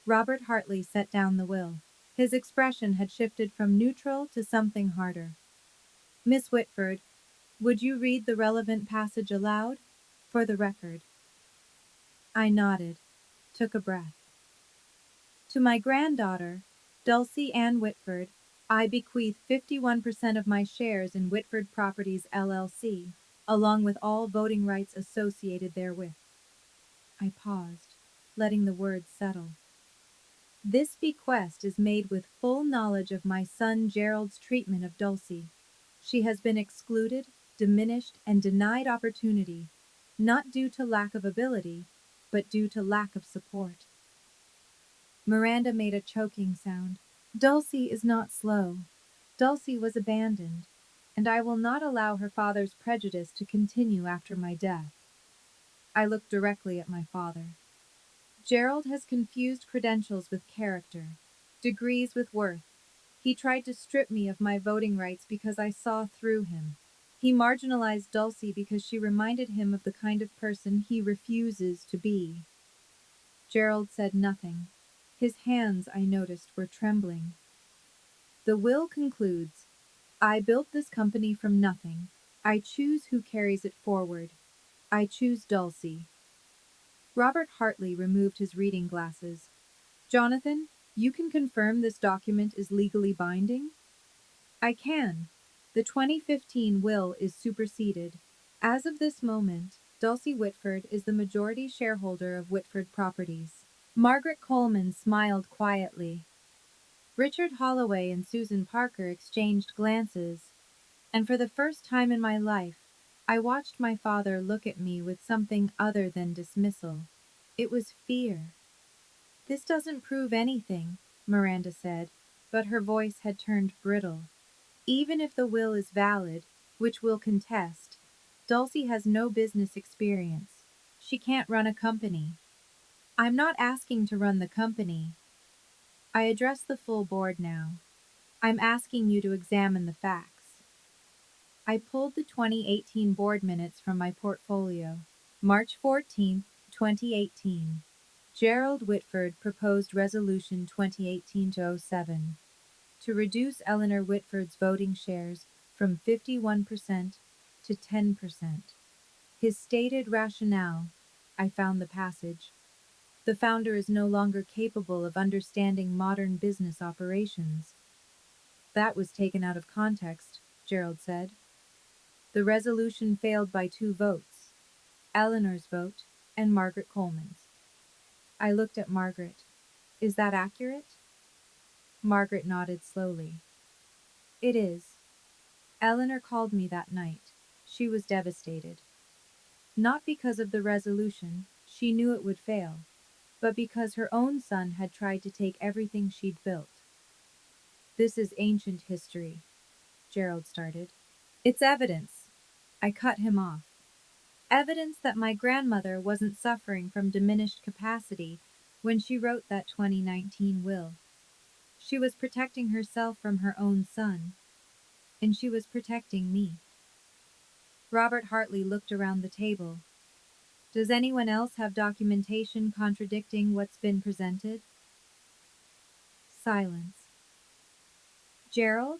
S1: Robert Hartley set down the will. His expression had shifted from neutral to something harder. Miss Whitford, would you read the relevant passage aloud? For the record. I nodded, took a breath. To my granddaughter, Dulcie Ann Whitford, I bequeath 51% of my shares in Whitford Properties LLC, along with all voting rights associated therewith. I paused, letting the words settle. This bequest is made with full knowledge of my son Gerald's treatment of Dulcie. She has been excluded, diminished, and denied opportunity, not due to lack of ability, but due to lack of support. Miranda made a choking sound. Dulcie is not slow. Dulcie was abandoned, and I will not allow her father's prejudice to continue after my death. I looked directly at my father. Gerald has confused credentials with character, degrees with worth. He tried to strip me of my voting rights because I saw through him. He marginalized Dulcie because she reminded him of the kind of person he refuses to be. Gerald said nothing. His hands, I noticed, were trembling. The will concludes, I built this company from nothing. I choose who carries it forward. I choose Dulcie. Robert Hartley removed his reading glasses. Jonathan, you can confirm this document is legally binding? I can. The 2015 will is superseded. As of this moment, Dulcie Whitford is the majority shareholder of Whitford Properties. Margaret Coleman smiled quietly. Richard Holloway and Susan Parker exchanged glances, and for the first time in my life, I watched my father look at me with something other than dismissal. It was fear. This doesn't prove anything, Miranda said, but her voice had turned brittle. Even if the will is valid, which we'll contest, Dulcie has no business experience. She can't run a company. I'm not asking to run the company. I address the full board now. I'm asking you to examine the facts. I pulled the 2018 board minutes from my portfolio. March 14, 2018. Gerald Whitford proposed Resolution 2018-07 to reduce Eleanor Whitford's voting shares from 51% to 10%. His stated rationale, I found the passage. The founder is no longer capable of understanding modern business operations. That was taken out of context, Gerald said. The resolution failed by 2 votes, Eleanor's vote and Margaret Coleman's. I looked at Margaret. Is that accurate? Margaret nodded slowly. It is. Eleanor called me that night. She was devastated. Not because of the resolution, she knew it would fail, but because her own son had tried to take everything she'd built. This is ancient history, Gerald started. It's evidence. I cut him off. Evidence that my grandmother wasn't suffering from diminished capacity when she wrote that 2019 will. She was protecting herself from her own son, and she was protecting me. Robert Hartley looked around the table. Does anyone else have documentation contradicting what's been presented? Silence. Gerald?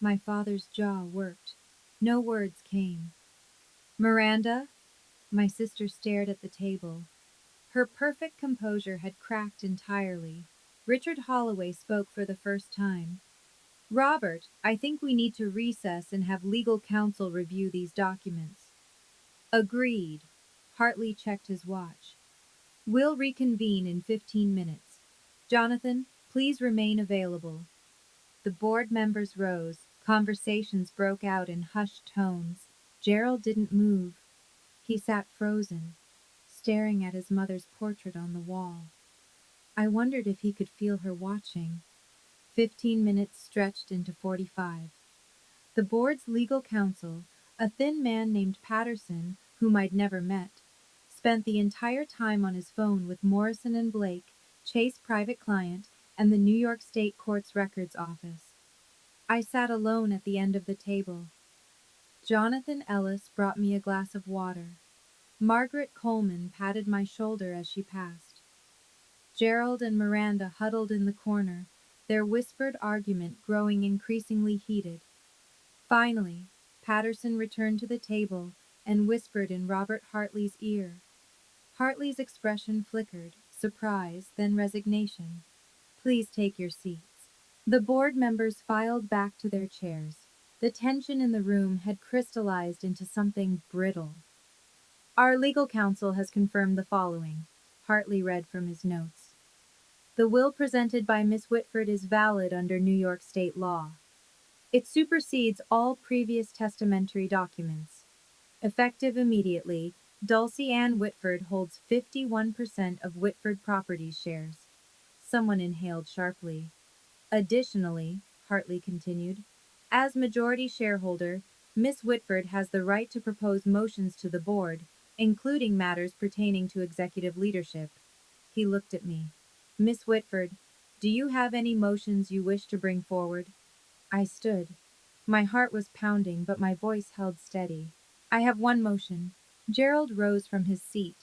S1: My father's jaw worked. No words came. Miranda? My sister stared at the table. Her perfect composure had cracked entirely. Richard Holloway spoke for the first time. Robert, I think we need to recess and have legal counsel review these documents. Agreed. Hartley checked his watch. We'll reconvene in 15 minutes. Jonathan, please remain available. The board members rose. Conversations broke out in hushed tones. Gerald didn't move. He sat frozen, staring at his mother's portrait on the wall. I wondered if he could feel her watching. 15 minutes stretched into 45. The board's legal counsel, a thin man named Patterson, whom I'd never met, spent the entire time on his phone with Morrison and Blake, Chase private client, and the New York State Court's records office. I sat alone at the end of the table. Jonathan Ellis brought me a glass of water. Margaret Coleman patted my shoulder as she passed. Gerald and Miranda huddled in the corner, their whispered argument growing increasingly heated. Finally, Patterson returned to the table and whispered in Robert Hartley's ear. Hartley's expression flickered, surprise, then resignation. Please take your seats. The board members filed back to their chairs. The tension in the room had crystallized into something brittle. Our legal counsel has confirmed the following. Hartley read from his notes. The will presented by Miss Whitford is valid under New York state law. It supersedes all previous testamentary documents. Effective immediately, Dulcie Ann Whitford holds 51% of Whitford Properties shares. Someone inhaled sharply. Additionally, Hartley continued, as majority shareholder, Miss Whitford has the right to propose motions to the board, including matters pertaining to executive leadership. He looked at me. Miss Whitford, do you have any motions you wish to bring forward? I stood. My heart was pounding, but my voice held steady. I have one motion. Gerald rose from his seat.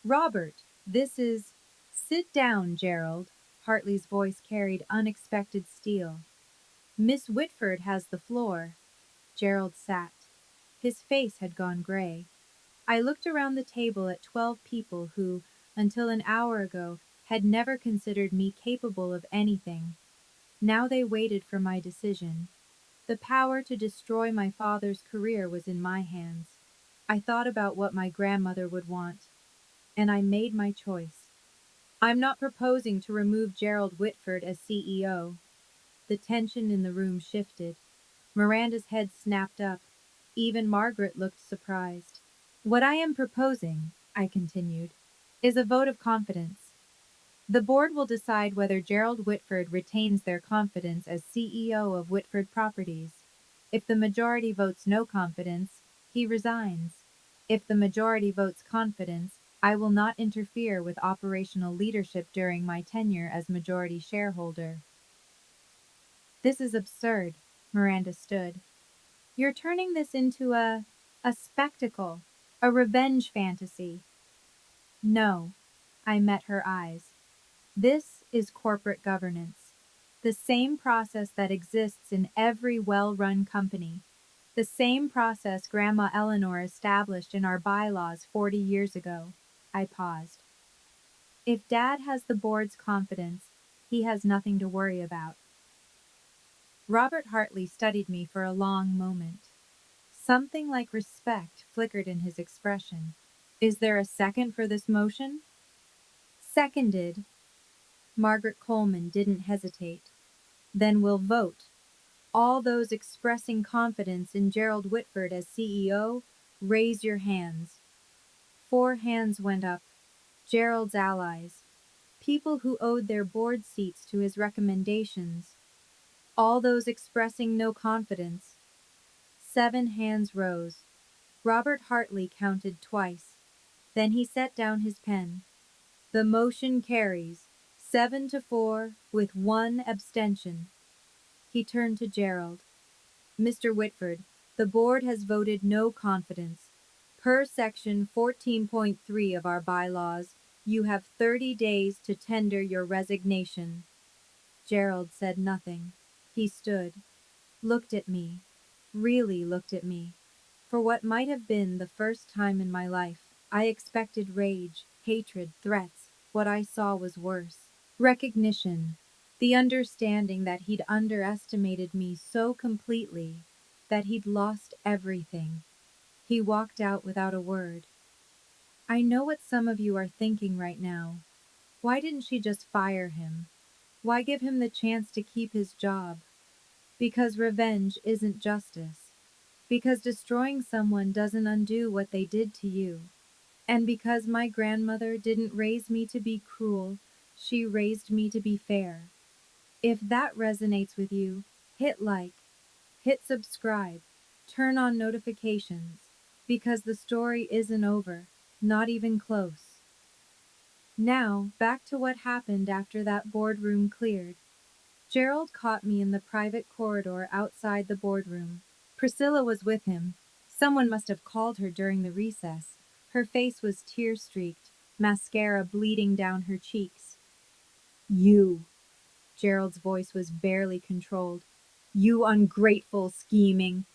S1: Robert, this is... Sit down, Gerald. Hartley's voice carried unexpected steel. Miss Whitford has the floor. Gerald sat. His face had gone gray. I looked around the table at 12 people who, until an hour ago, had never considered me capable of anything. Now they waited for my decision. The power to destroy my father's career was in my hands. I thought about what my grandmother would want, and I made my choice. I'm not proposing to remove Gerald Whitford as CEO. The tension in the room shifted. Miranda's head snapped up. Even Margaret looked surprised. What I am proposing, I continued, is a vote of confidence. The board will decide whether Gerald Whitford retains their confidence as CEO of Whitford Properties. If the majority votes no confidence, he resigns. If the majority votes confidence, I will not interfere with operational leadership during my tenure as majority shareholder. This is absurd, Miranda stood. You're turning this into a spectacle, a revenge fantasy. No, I met her eyes. This is corporate governance. The same process that exists in every well-run company. The same process Grandma Eleanor established in our bylaws 40 years ago. I paused. If Dad has the board's confidence, he has nothing to worry about. Robert Hartley studied me for a long moment. Something like respect flickered in his expression. Is there a second for this motion? Seconded. Margaret Coleman didn't hesitate. Then we'll vote. All those expressing confidence in Gerald Whitford as CEO, raise your hands. 4 hands went up. Gerald's allies. People who owed their board seats to his recommendations. All those expressing no confidence. 7 hands rose. Robert Hartley counted twice. Then he set down his pen. The motion carries, 7-4, with 1 abstention. He turned to Gerald. Mr. Whitford, the board has voted no confidence. Per section 14.3 of our bylaws, you have 30 days to tender your resignation. Gerald said nothing. He stood, looked at me, really looked at me. For what might have been the first time in my life, I expected rage, hatred, threats. What I saw was worse. Recognition. The understanding that he'd underestimated me so completely that he'd lost everything. He walked out without a word. I know what some of you are thinking right now. Why didn't she just fire him? Why give him the chance to keep his job? Because revenge isn't justice. Because destroying someone doesn't undo what they did to you. And because my grandmother didn't raise me to be cruel, she raised me to be fair. If that resonates with you, hit like, hit subscribe, turn on notifications, because the story isn't over, not even close. Now, back to what happened after that boardroom cleared. Gerald caught me in the private corridor outside the boardroom. Priscilla was with him. Someone must have called her during the recess. Her face was tear-streaked, mascara bleeding down her cheeks. You, Gerald's voice was barely controlled. You ungrateful, scheming.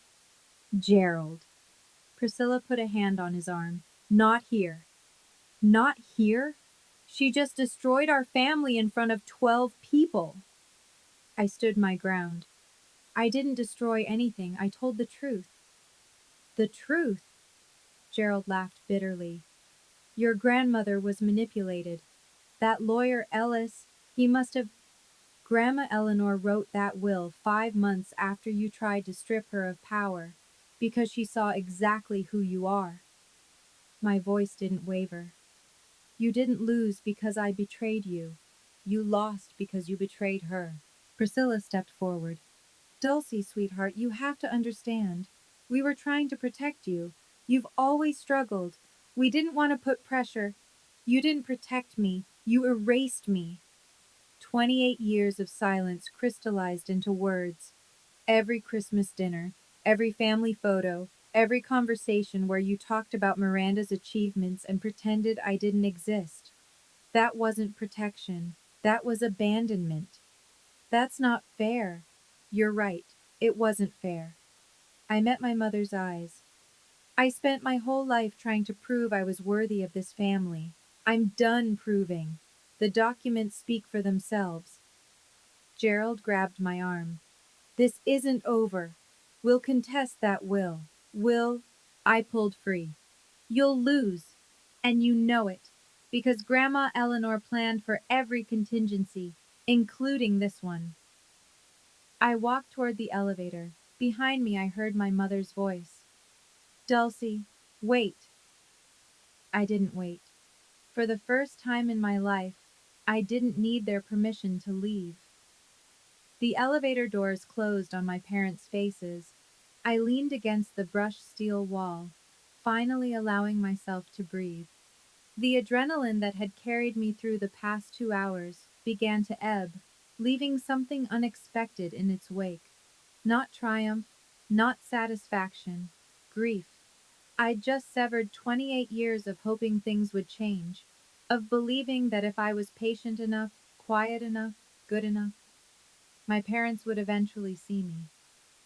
S1: Gerald. Priscilla put a hand on his arm. Not here. Not here? She just destroyed our family in front of 12 people. I stood my ground. I didn't destroy anything. I told the truth. The truth? Gerald laughed bitterly. Your grandmother was manipulated. That lawyer Ellis, he must have. Grandma Eleanor wrote that will 5 months after you tried to strip her of power, because she saw exactly who you are. My voice didn't waver. You didn't lose because I betrayed you. You lost because you betrayed her. Priscilla stepped forward. Dulcie, sweetheart, you have to understand. We were trying to protect you. You've always struggled. We didn't want to put pressure. You didn't protect me. You erased me. 28 years of silence crystallized into words. Every Christmas dinner, every family photo, every conversation where you talked about Miranda's achievements and pretended I didn't exist. That wasn't protection. That was abandonment. That's not fair. You're right. It wasn't fair. I met my mother's eyes. I spent my whole life trying to prove I was worthy of this family. I'm done proving. The documents speak for themselves. Gerald grabbed my arm. This isn't over. We'll contest that will. I pulled free. You'll lose. And you know it. Because Grandma Eleanor planned for every contingency, including this one. I walked toward the elevator. Behind me, I heard my mother's voice. Dulcie, wait. I didn't wait. For the first time in my life, I didn't need their permission to leave. The elevator doors closed on my parents' faces. I leaned against the brushed steel wall, finally allowing myself to breathe. The adrenaline that had carried me through the past 2 hours began to ebb, leaving something unexpected in its wake. Not triumph, not satisfaction, grief. I'd just severed 28 years of hoping things would change, of believing that if I was patient enough, quiet enough, good enough, my parents would eventually see me,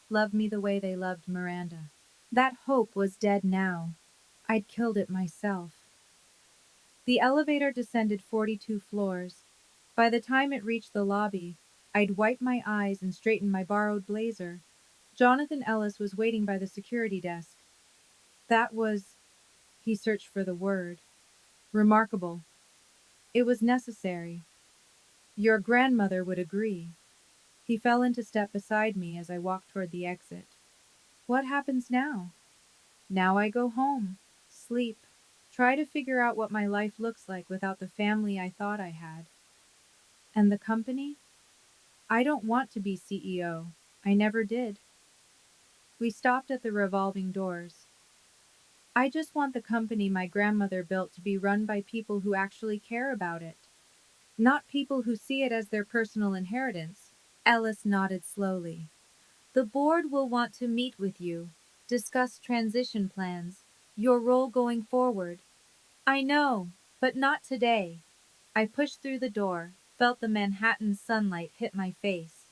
S1: love me the way they loved Miranda. That hope was dead now. I'd killed it myself. The elevator descended 42 floors. By the time it reached the lobby, I'd wiped my eyes and straightened my borrowed blazer. Jonathan Ellis was waiting by the security desk. That was, he searched for the word, remarkable. It was necessary. Your grandmother would agree. He fell into step beside me as I walked toward the exit. What happens now? Now I go home, sleep, try to figure out what my life looks like without the family I thought I had. And the company? I don't want to be CEO. I never did. We stopped at the revolving doors. I just want the company my grandmother built to be run by people who actually care about it, not people who see it as their personal inheritance. Ellis nodded slowly. The board will want to meet with you, discuss transition plans, your role going forward. I know, but not today. I pushed through the door, felt the Manhattan sunlight hit my face.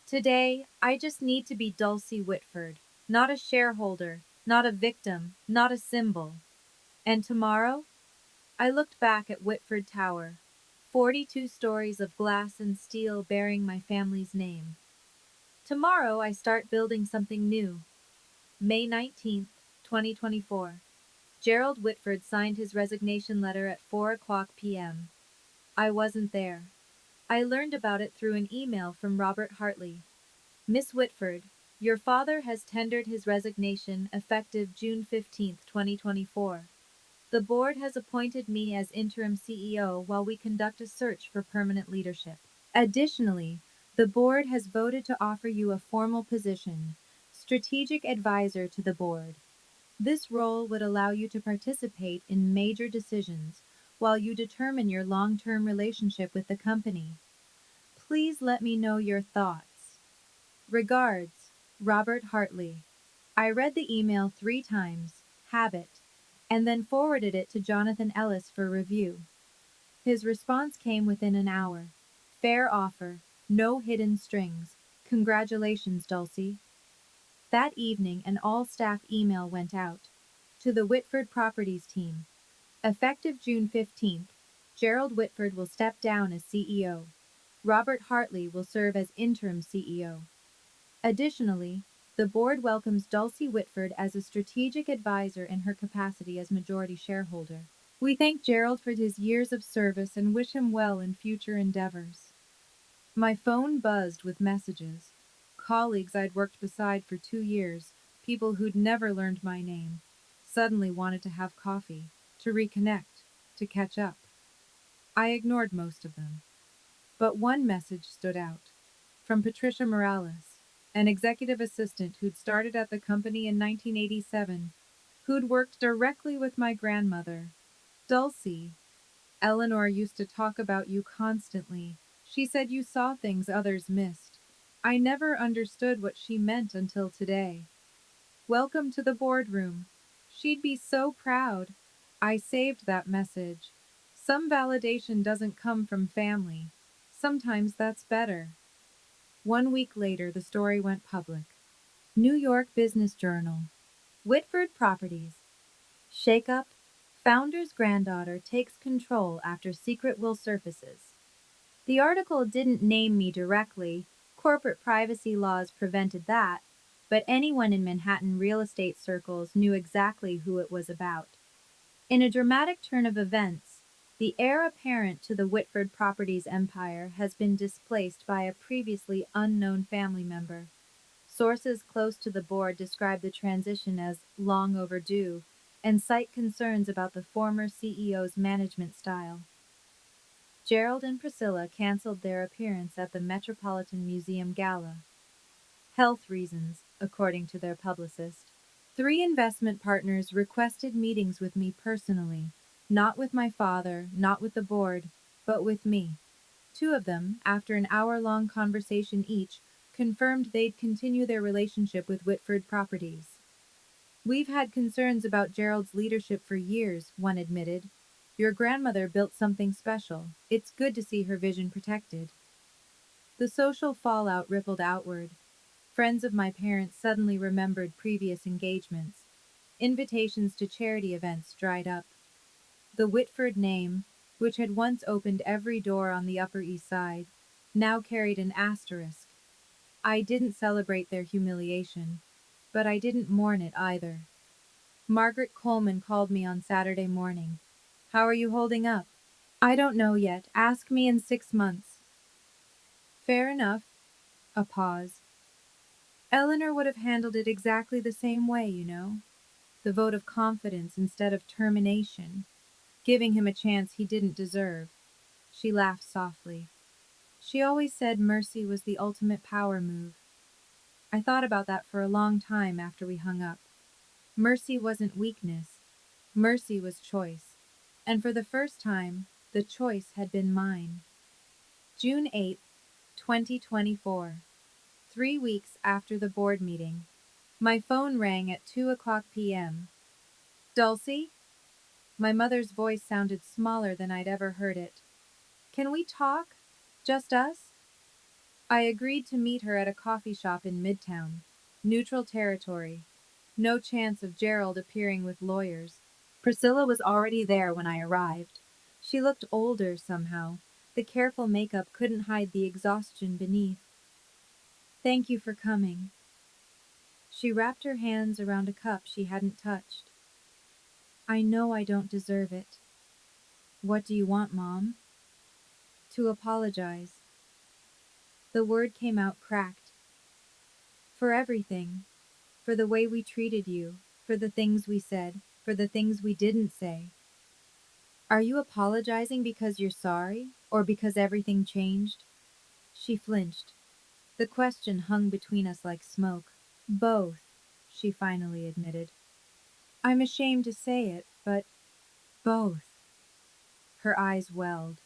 S1: Today, I just need to be Dulcie Whitford, not a shareholder, not a victim, not a symbol. And tomorrow? I looked back at Whitford Tower, 42 stories of glass and steel bearing my family's name. Tomorrow I start building something new. May 19th, 2024. Gerald Whitford signed his resignation letter at 4 o'clock p.m. I wasn't there. I learned about it through an email from Robert Hartley. Miss Whitford, your father has tendered his resignation effective June 15th, 2024. The board has appointed me as interim CEO while we conduct a search for permanent leadership. Additionally, the board has voted to offer you a formal position, strategic advisor to the board. This role would allow you to participate in major decisions while you determine your long-term relationship with the company. Please let me know your thoughts. Regards, Robert Hartley. I read the email 3 times, habit, and then forwarded it to Jonathan Ellis for review. His response came within an hour. Fair offer, no hidden strings. Congratulations, Dulcie. That evening, an all-staff email went out to the Whitford Properties team. Effective June 15th, Gerald Whitford will step down as CEO. Robert Hartley will serve as interim CEO. Additionally, the board welcomes Dulcie Whitford as a strategic advisor in her capacity as majority shareholder. We thank Gerald for his years of service and wish him well in future endeavors. My phone buzzed with messages. Colleagues I'd worked beside for 2 years, people who'd never learned my name, suddenly wanted to have coffee, to reconnect, to catch up. I ignored most of them. But one message stood out. From Patricia Morales, an executive assistant who'd started at the company in 1987, who'd worked directly with my grandmother. Dulcie, Eleanor used to talk about you constantly. She said you saw things others missed. I never understood what she meant until today. Welcome to the boardroom. She'd be so proud. I saved that message. Some validation doesn't come from family. Sometimes that's better. 1 week later, the story went public. New York Business Journal. Whitford Properties. Shakeup. Founder's granddaughter takes control after secret will surfaces. The article didn't name me directly. Corporate privacy laws prevented that, but anyone in Manhattan real estate circles knew exactly who it was about. In a dramatic turn of events, the heir apparent to the Whitford Properties empire has been displaced by a previously unknown family member. Sources close to the board describe the transition as long overdue and cite concerns about the former CEO's management style. Gerald and Priscilla canceled their appearance at the Metropolitan Museum Gala. Health reasons, according to their publicist. 3 investment partners requested meetings with me personally, not with my father, not with the board, but with me. 2 of them, after an hour-long conversation each, confirmed they'd continue their relationship with Whitford Properties. We've had concerns about Gerald's leadership for years, one admitted. Your grandmother built something special. It's good to see her vision protected. The social fallout rippled outward. Friends of my parents suddenly remembered previous engagements. Invitations to charity events dried up. The Whitford name, which had once opened every door on the Upper East Side, now carried an asterisk. I didn't celebrate their humiliation, but I didn't mourn it either. Margaret Coleman called me on Saturday morning. How are you holding up? I don't know yet. Ask me in 6 months. Fair enough. A pause. Eleanor would have handled it exactly the same way, you know. The vote of confidence instead of termination, giving him a chance he didn't deserve. She laughed softly. She always said mercy was the ultimate power move. I thought about that for a long time after we hung up. Mercy wasn't weakness. Mercy was choice. And for the first time, the choice had been mine. June 8th, 2024. 3 weeks after the board meeting. My phone rang at 2 o'clock p.m. Dulcie? My mother's voice sounded smaller than I'd ever heard it. Can we talk? Just us? I agreed to meet her at a coffee shop in Midtown. Neutral territory. No chance of Gerald appearing with lawyers. Priscilla was already there when I arrived. She looked older somehow. The careful makeup couldn't hide the exhaustion beneath. Thank you for coming. She wrapped her hands around a cup she hadn't touched. I know I don't deserve it. What do you want, Mom? To apologize. The word came out cracked. For everything. For the way we treated you. For the things we said. For the things we didn't say. Are you apologizing because you're sorry? Or because everything changed? She flinched. The question hung between us like smoke. Both, she finally admitted. I'm ashamed to say it, but both. Her eyes welled.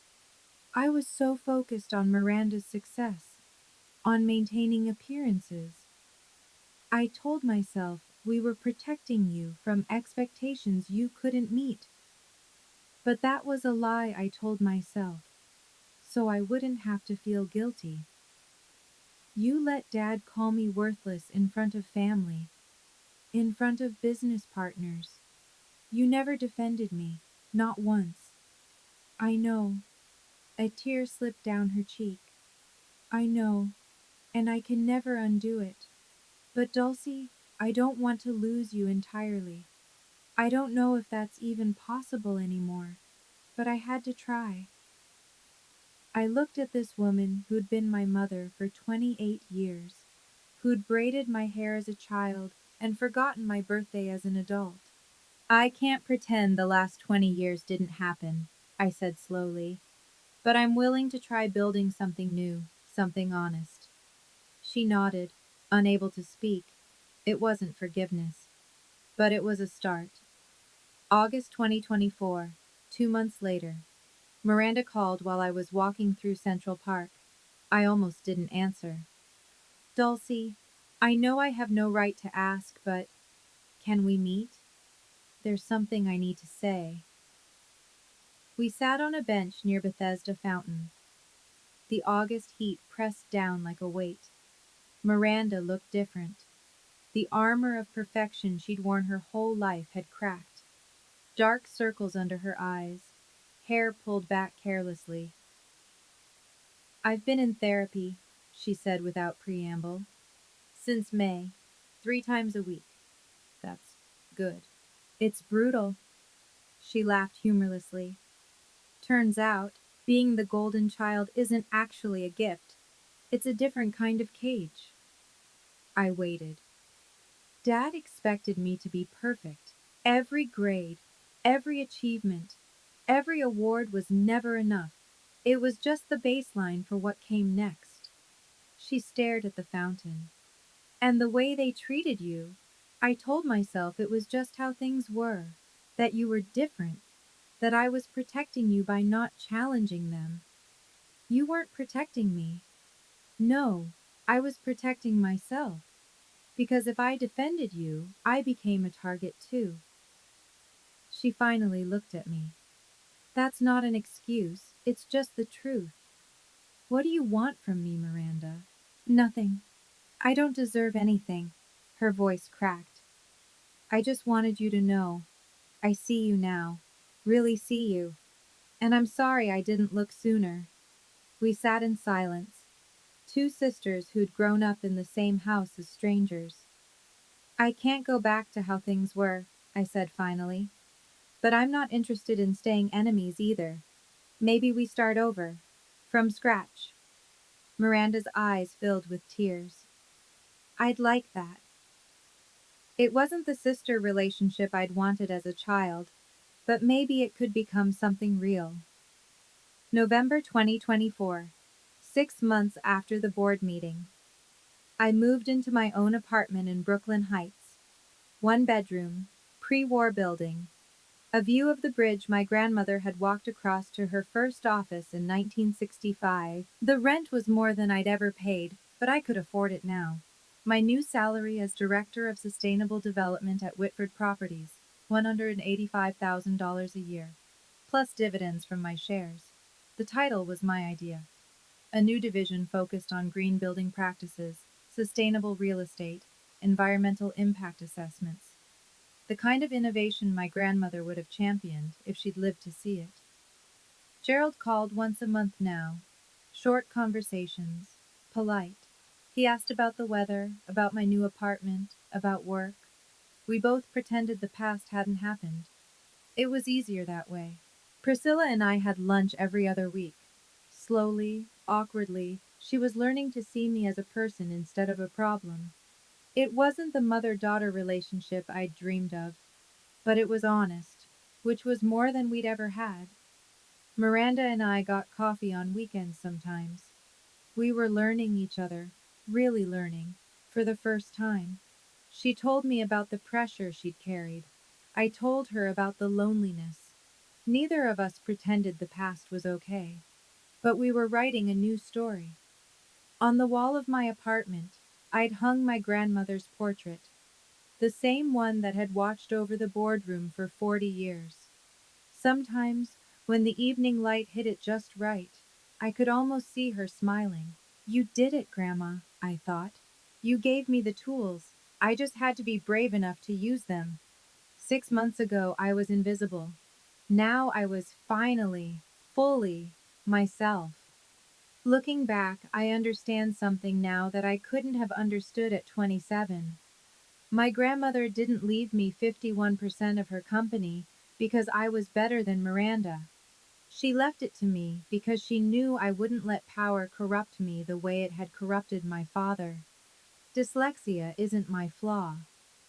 S1: I was so focused on Miranda's success, on maintaining appearances. I told myself we were protecting you from expectations you couldn't meet. But that was a lie I told myself, so I wouldn't have to feel guilty. You let Dad call me worthless in front of family, in front of business partners. You never defended me, not once. I know. A tear slipped down her cheek. I know, and I can never undo it. But Dulcie, I don't want to lose you entirely. I don't know if that's even possible anymore, but I had to try. I looked at this woman who'd been my mother for 28 years, who'd braided my hair as a child and forgotten my birthday as an adult. I can't pretend the last 20 years didn't happen, I said slowly, but I'm willing to try building something new, something honest. She nodded, unable to speak. It wasn't forgiveness, but it was a start. August 2024, 2 months later. Miranda called while I was walking through Central Park. I almost didn't answer. Dulcie, I know I have no right to ask, but can we meet? There's something I need to say. We sat on a bench near Bethesda Fountain. The August heat pressed down like a weight. Miranda looked different. The armor of perfection she'd worn her whole life had cracked. Dark circles under her eyes, hair pulled back carelessly. I've been in therapy, she said without preamble. Since May, 3 times a week. That's good. It's brutal. She laughed humorlessly. Turns out, being the golden child isn't actually a gift. It's a different kind of cage. I waited. Dad expected me to be perfect. Every grade, every achievement, every award was never enough. It was just the baseline for what came next. She stared at the fountain. And the way they treated you, I told myself it was just how things were, that you were different, that I was protecting you by not challenging them. You weren't protecting me. No, I was protecting myself. Because if I defended you, I became a target too. She finally looked at me. That's not an excuse, it's just the truth. What do you want from me, Miranda? Nothing. I don't deserve anything. Her voice cracked. I just wanted you to know. I see you now. Really see you. And I'm sorry I didn't look sooner. We sat in silence. Two sisters who'd grown up in the same house as strangers. I can't go back to how things were, I said finally. But I'm not interested in staying enemies either. Maybe we start over. From scratch. Miranda's eyes filled with tears. I'd like that. It wasn't the sister relationship I'd wanted as a child, but maybe it could become something real. November 2024, 6 months after the board meeting. I moved into my own apartment in Brooklyn Heights. 1 bedroom, pre-war building. A view of the bridge my grandmother had walked across to her first office in 1965. The rent was more than I'd ever paid, but I could afford it now. My new salary as Director of Sustainable Development at Whitford Properties, $185,000 a year, plus dividends from my shares. The title was my idea. A new division focused on green building practices, sustainable real estate, environmental impact assessments. the kind of innovation my grandmother would have championed if she'd lived to see it. Gerald called once a month now. Short conversations. Polite. He asked about the weather, about my new apartment, about work. We both pretended the past hadn't happened. It was easier that way. Priscilla and I had lunch every other week. Slowly, awkwardly, she was learning to see me as a person instead of a problem. It wasn't the mother-daughter relationship I'd dreamed of, but it was honest, which was more than we'd ever had. Miranda and I got coffee on weekends sometimes. We were learning each other, really learning, for the first time. She told me about the pressure she'd carried. I told her about the loneliness. Neither of us pretended the past was okay, but we were writing a new story. On the wall of my apartment, I'd hung my grandmother's portrait, the same one that had watched over the boardroom for 40 years. Sometimes, when the evening light hit it just right, I could almost see her smiling. You did it, Grandma, I thought. You gave me the tools. I just had to be brave enough to use them. 6 months ago, I was invisible. Now I was finally, fully, myself. Looking back, I understand something now that I couldn't have understood at 27. My grandmother didn't leave me 51% of her company because I was better than Miranda. She left it to me because she knew I wouldn't let power corrupt me the way it had corrupted my father. Dyslexia isn't my flaw.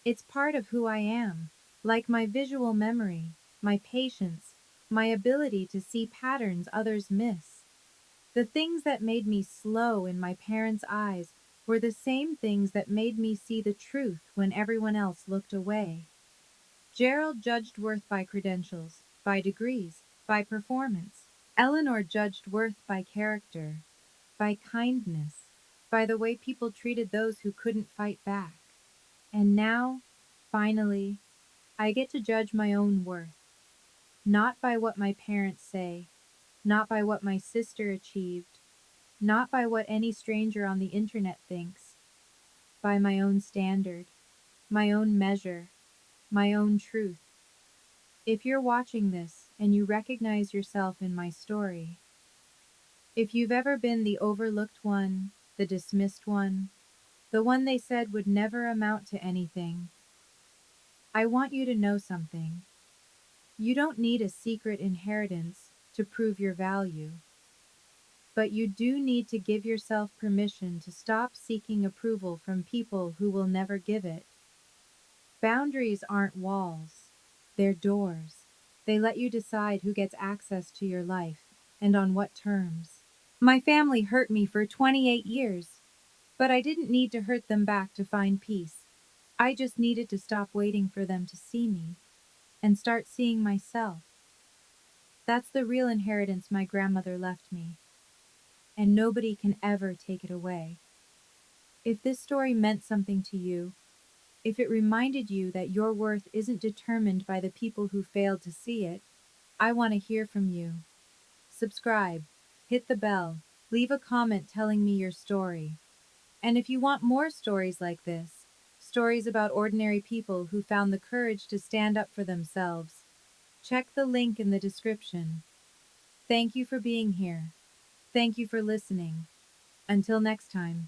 S1: It's part of who I am, like my visual memory, my patience, my ability to see patterns others miss. The things that made me slow in my parents' eyes were the same things that made me see the truth when everyone else looked away. Gerald judged worth by credentials, by degrees, by performance. Eleanor judged worth by character, by kindness, by the way people treated those who couldn't fight back. And now, finally, I get to judge my own worth, not by what my parents say, not by what my sister achieved, not by what any stranger on the internet thinks, by my own standard, my own measure, my own truth. If you're watching this and you recognize yourself in my story, if you've ever been the overlooked one, the dismissed one, the one they said would never amount to anything, I want you to know something. You don't need a secret inheritance to prove your value, but you do need to give yourself permission to stop seeking approval from people who will never give it. Boundaries aren't walls, they're doors. They let you decide who gets access to your life and on what terms. My family hurt me for 28 years, but I didn't need to hurt them back to find peace. I just needed to stop waiting for them to see me and start seeing myself. That's the real inheritance my grandmother left me, and nobody can ever take it away. If this story meant something to you, if it reminded you that your worth isn't determined by the people who failed to see it, I want to hear from you. Subscribe, hit the bell, leave a comment telling me your story. And if you want more stories like this, stories about ordinary people who found the courage to stand up for themselves, check the link in the description. Thank you for being here. Thank you for listening. Until next time.